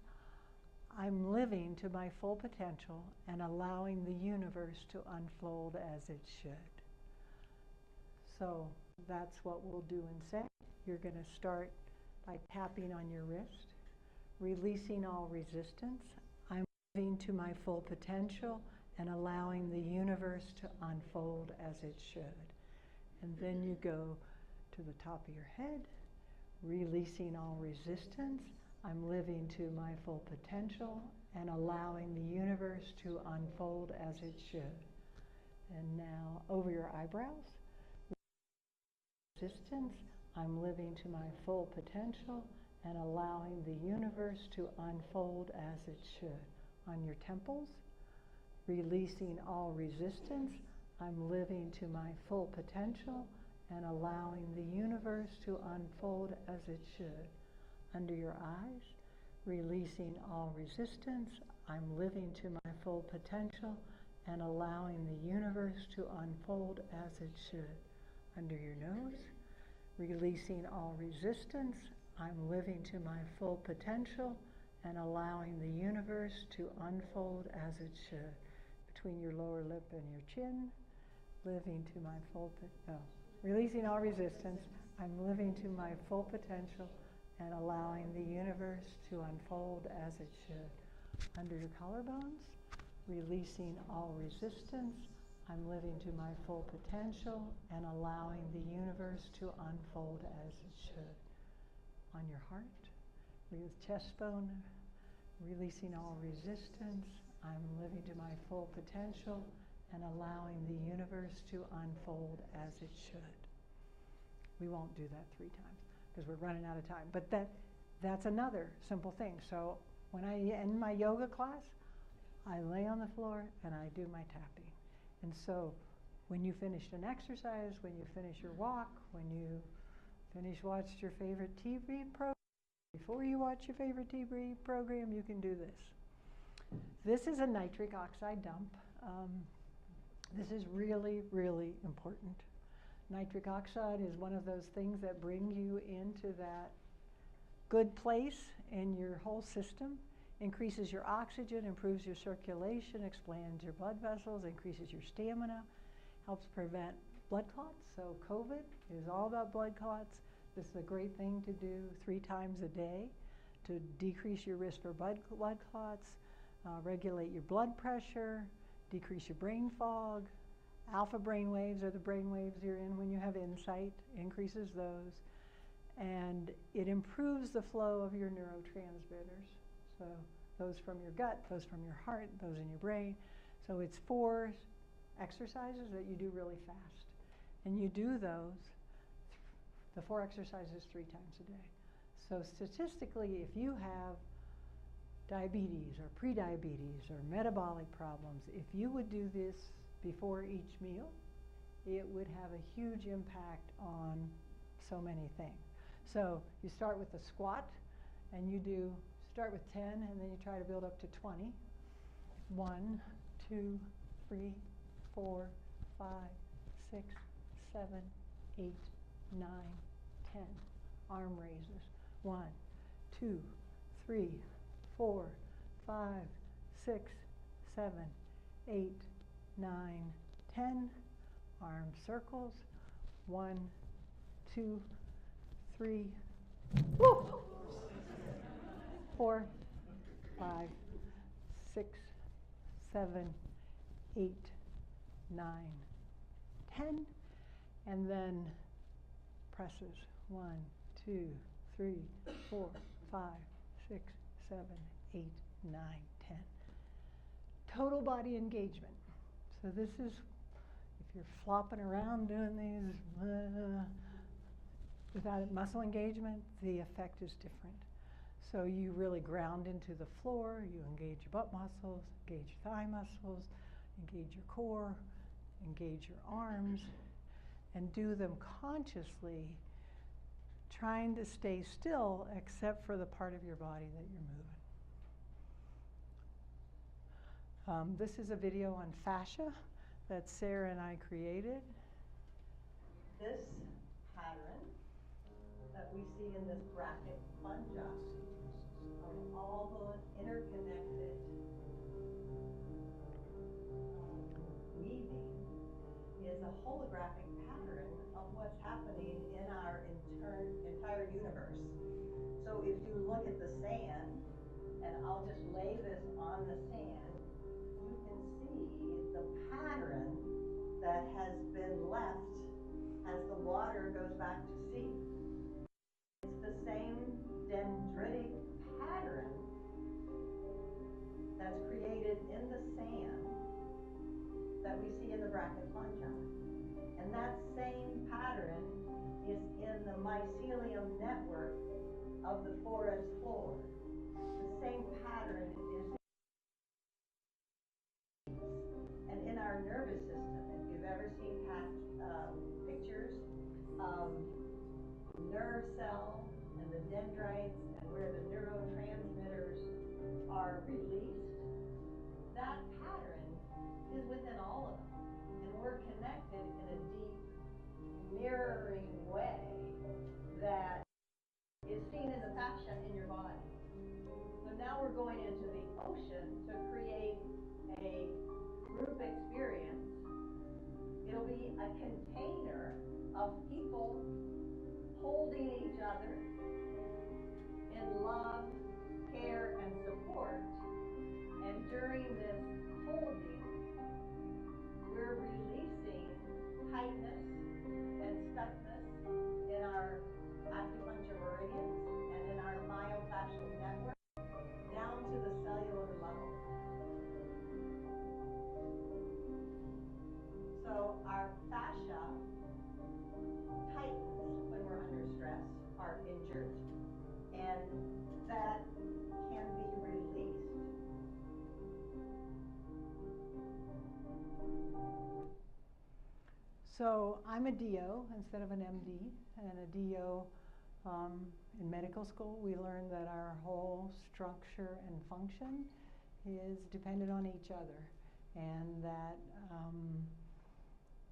I'm living to my full potential and allowing the universe to unfold as it should. So that's what we'll do and say. You're going to start by tapping on your wrist. Releasing all resistance. I'm living to my full potential and allowing the universe to unfold as it should. And then you go to the top of your head, releasing all resistance. I'm living to my full potential and allowing the universe to unfold as it should. And now over your eyebrows, resistance. I'm living to my full potential and allowing the universe to unfold as it should. On your temples, releasing all resistance. I'm living to my full potential and allowing the universe to unfold as it should. Under your eyes, releasing all resistance. I'm living to my full potential and allowing the universe to unfold as it should. Under your nose, releasing all resistance. I'm living to my full potential and allowing the universe to unfold as it should. Between your lower lip and your chin, living to my full releasing all resistance. I'm living to my full potential and allowing the universe to unfold as it should. Under your collarbones, releasing all resistance. I'm living to my full potential and allowing the universe to unfold as it should. On your heart, with chest bone, releasing all resistance. I'm living to my full potential and allowing the universe to unfold as it should. We won't do that 3 times because we're running out of time. But that's another simple thing. So when I end my yoga class, I lay on the floor and I do my tapping. And so when you finished an exercise, when you finish your walk, when you watched your favorite TV program, before you watch your favorite TV program, you can do this. This is a nitric oxide dump. This is really, really important. Nitric oxide is one of those things that bring you into that good place in your whole system, increases your oxygen, improves your circulation, expands your blood vessels, increases your stamina, helps prevent blood clots. So COVID is all about blood clots. This is a great thing to do 3 times a day to decrease your risk for blood clots, regulate your blood pressure, decrease your brain fog. Alpha brain waves are the brain waves you're in when you have insight, increases those. And it improves the flow of your neurotransmitters. So those from your gut, those from your heart, those in your brain. So it's 4 exercises that you do really fast. And you do those, the 4 exercises 3 times a day. So statistically, if you have diabetes or prediabetes or metabolic problems, if you would do this before each meal, it would have a huge impact on so many things. So you start with a squat, and you start with 10, and then you try to build up to 20. 1, 2, 3, 4, 5, 6, 7, 8, 9, 10. Arm raises. 1, 2, 3, 4, 5, 6, 7, 8, 9, 10. Arm circles. 1, 2, 3, 4, 5, 6, 7, 8, 9, 10. And then presses. 1, 2, 3, 4, 5, 6, 7, 8, 9, 10. Total body engagement. So this is, if you're flopping around doing these without muscle engagement, the effect is different. So you really ground into the floor, you engage your butt muscles, engage your thigh muscles, engage your core, engage your arms, and do them consciously, trying to stay still except for the part of your body that you're moving. This is a video on fascia that Sarah and I created. This pattern that we see in this bracket plunge-up of all the interconnected weaving is a holographic pattern of what's happening in our entire universe. So if you look at the sand, and I'll just lay this on the sand, you can see the pattern that has been left as the water goes back to sea. It's the same dendritic pattern that's created in the sand that we see in the bracket fungi. And that same pattern is in the mycelium network of the forest floor. The same pattern is and in our nervous system. If you've ever seen pictures of nerve cell and the dendrites and where the neurotransmitters are released, that pattern is within all of them. And we're connected in a deep, mirroring way that is seen in the fascia in your body. So now we're going into the ocean to create a group experience. It'll be a container of people holding each other in love, care, and support. And during this holding, we're releasing tightness and stuckness in our acupuncture meridians and in our myofascial network down to the cellular level. So our fascia tightens when we're under stress, are injured, and that can be released. So I'm a DO instead of an MD, and a DO in medical school, we learned that our whole structure and function is dependent on each other, and that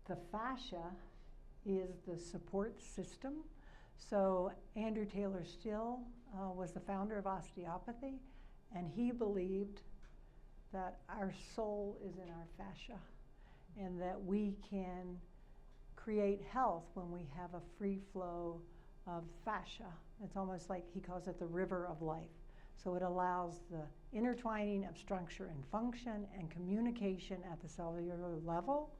the fascia is the support system. So Andrew Taylor Still was the founder of osteopathy, and he believed that our soul is in our fascia, and that we can create health when we have a free flow of fascia. It's almost like he calls it the river of life. So it allows the intertwining of structure and function and communication at the cellular level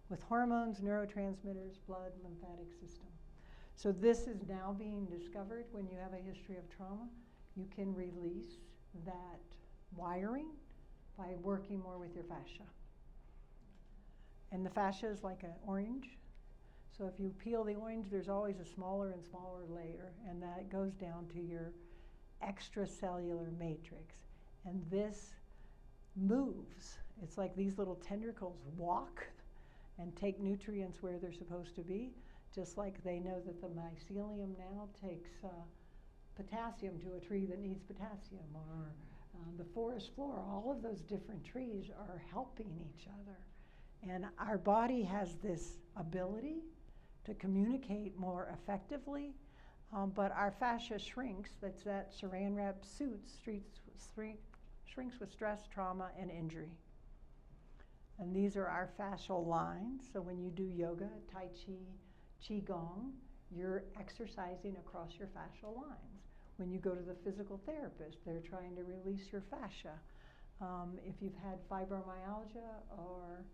with hormones, neurotransmitters, blood, lymphatic system. So this is now being discovered when you have a history of trauma. You can release that wiring by working more with your fascia. And the fascia is like an orange. So if you peel the orange, there's always a smaller and smaller layer, and that goes down to your extracellular matrix. And this moves. It's like these little tendrils walk and take nutrients where they're supposed to be, just like they know that the mycelium now takes potassium to a tree that needs potassium, or the forest floor. All of those different trees are helping each other. And our body has this ability to communicate more effectively, but our fascia shrinks. That's that saran wrap suit shrinks with stress, trauma, and injury. And these are our fascial lines. So when you do yoga, Tai Chi, Qigong, you're exercising across your fascial lines. When you go to the physical therapist, they're trying to release your fascia. If you've had fibromyalgia or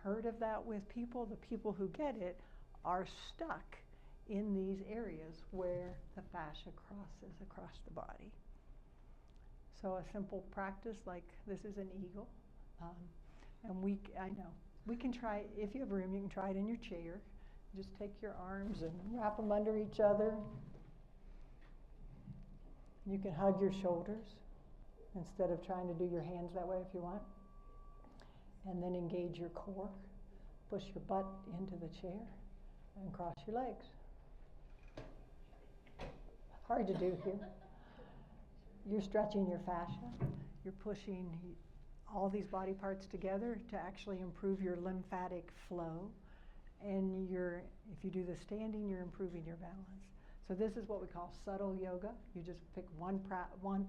heard of that with people, the people who get it are stuck in these areas where the fascia crosses across the body. So a simple practice like this is an eagle. And we can try, if you have room, you can try it in your chair. Just take your arms and wrap them under each other. You can hug your shoulders instead of trying to do your hands that way if you want. And then engage your core. Push your butt into the chair and cross your legs. Hard to do here. You're stretching your fascia. You're pushing all these body parts together to actually improve your lymphatic flow. And if you do the standing, you're improving your balance. So this is what we call subtle yoga. You just pick one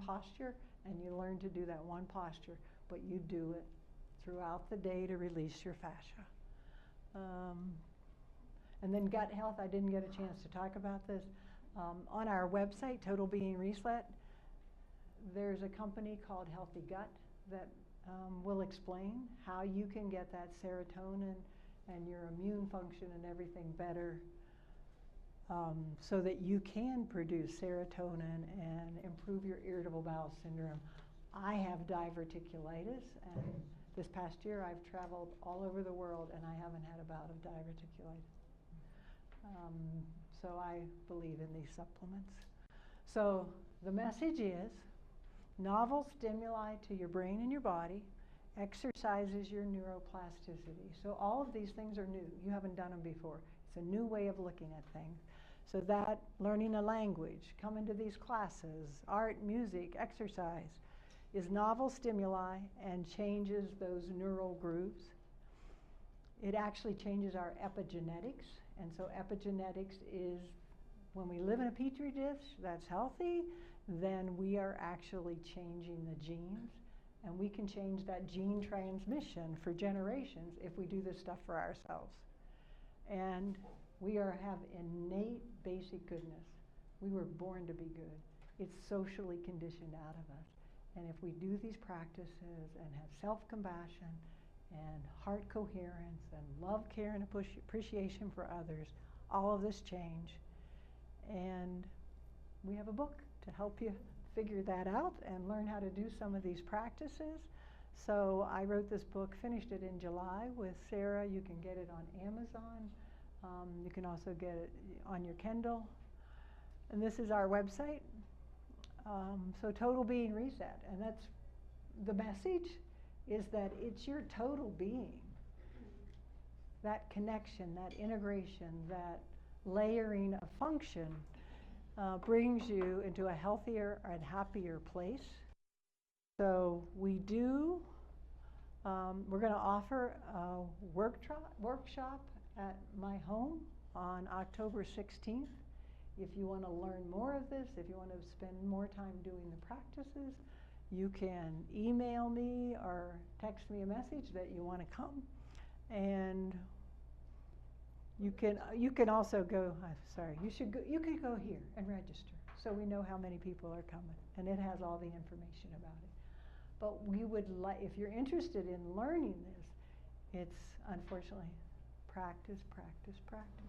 posture and you learn to do that one posture, but you do it throughout the day to release your fascia. And then gut health, I didn't get a chance to talk about this. On our website, Total Being Reset, there's a company called Healthy Gut that will explain how you can get that serotonin and your immune function and everything better, so that you can produce serotonin and improve your irritable bowel syndrome. I have diverticulitis, and this past year I've traveled all over the world and I haven't had a bout of diverticulitis. So I believe in these supplements. So the message is, novel stimuli to your brain and your body exercises your neuroplasticity. So all of these things are new. You haven't done them before. It's a new way of looking at things. So that learning a language, coming to these classes, art, music, exercise, is novel stimuli and changes those neural grooves. It actually changes our epigenetics. And so epigenetics is when we live in a petri dish that's healthy, then we are actually changing the genes. And we can change that gene transmission for generations if we do this stuff for ourselves. And we have innate basic goodness. We were born to be good. It's socially conditioned out of us. And if we do these practices and have self-compassion and heart coherence and love, care, and appreciation for others, all of this change. And we have a book to help you figure that out and learn how to do some of these practices. So I wrote this book, finished it in July with Sarah. You can get it on Amazon. You can also get it on your Kindle. And this is our website. So Total Being Reset. And that's the message, is that it's your total being. That connection, that integration, that layering of function brings you into a healthier and happier place. So we do, we're going to offer a workshop at my home on October 16th. If you want to learn more of this, if you want to spend more time doing the practices, you can email me or text me a message that you want to come. And you can also go, you could go here and register so we know how many people are coming. And it has all the information about it. But we would like, if you're interested in learning this, it's unfortunately practice, practice, practice.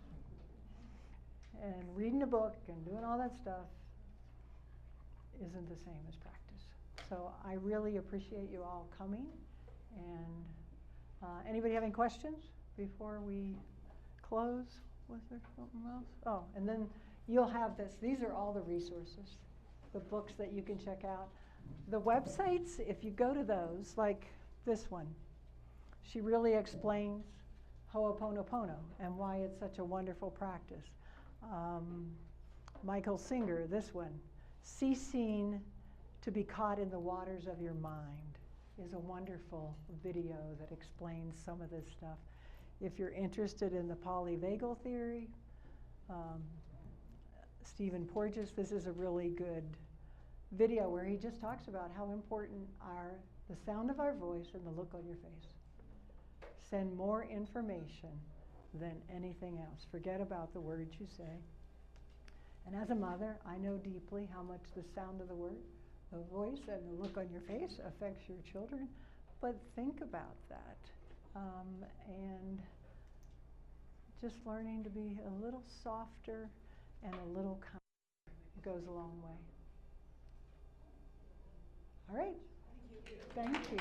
And reading a book and doing all that stuff isn't the same as practice. So I really appreciate you all coming. And anybody have any questions before we close? Was there something else? Oh, and then you'll have this. These are all the resources, the books that you can check out. The websites, if you go to those, like this one, she really explains Ho'oponopono and why it's such a wonderful practice. Michael Singer, this one, Ceasing to be Caught in the Waters of Your Mind, is a wonderful video that explains some of this stuff. If you're interested in the polyvagal theory, Stephen Porges, this is a really good video where he just talks about how important are the sound of our voice and the look on your face. Send more information than anything else. Forget about the words you say. And as a mother, I know deeply how much the sound of the word, the voice, and the look on your face affects your children. But think about that. And just learning to be a little softer and a little kinder goes a long way. All right. Thank you.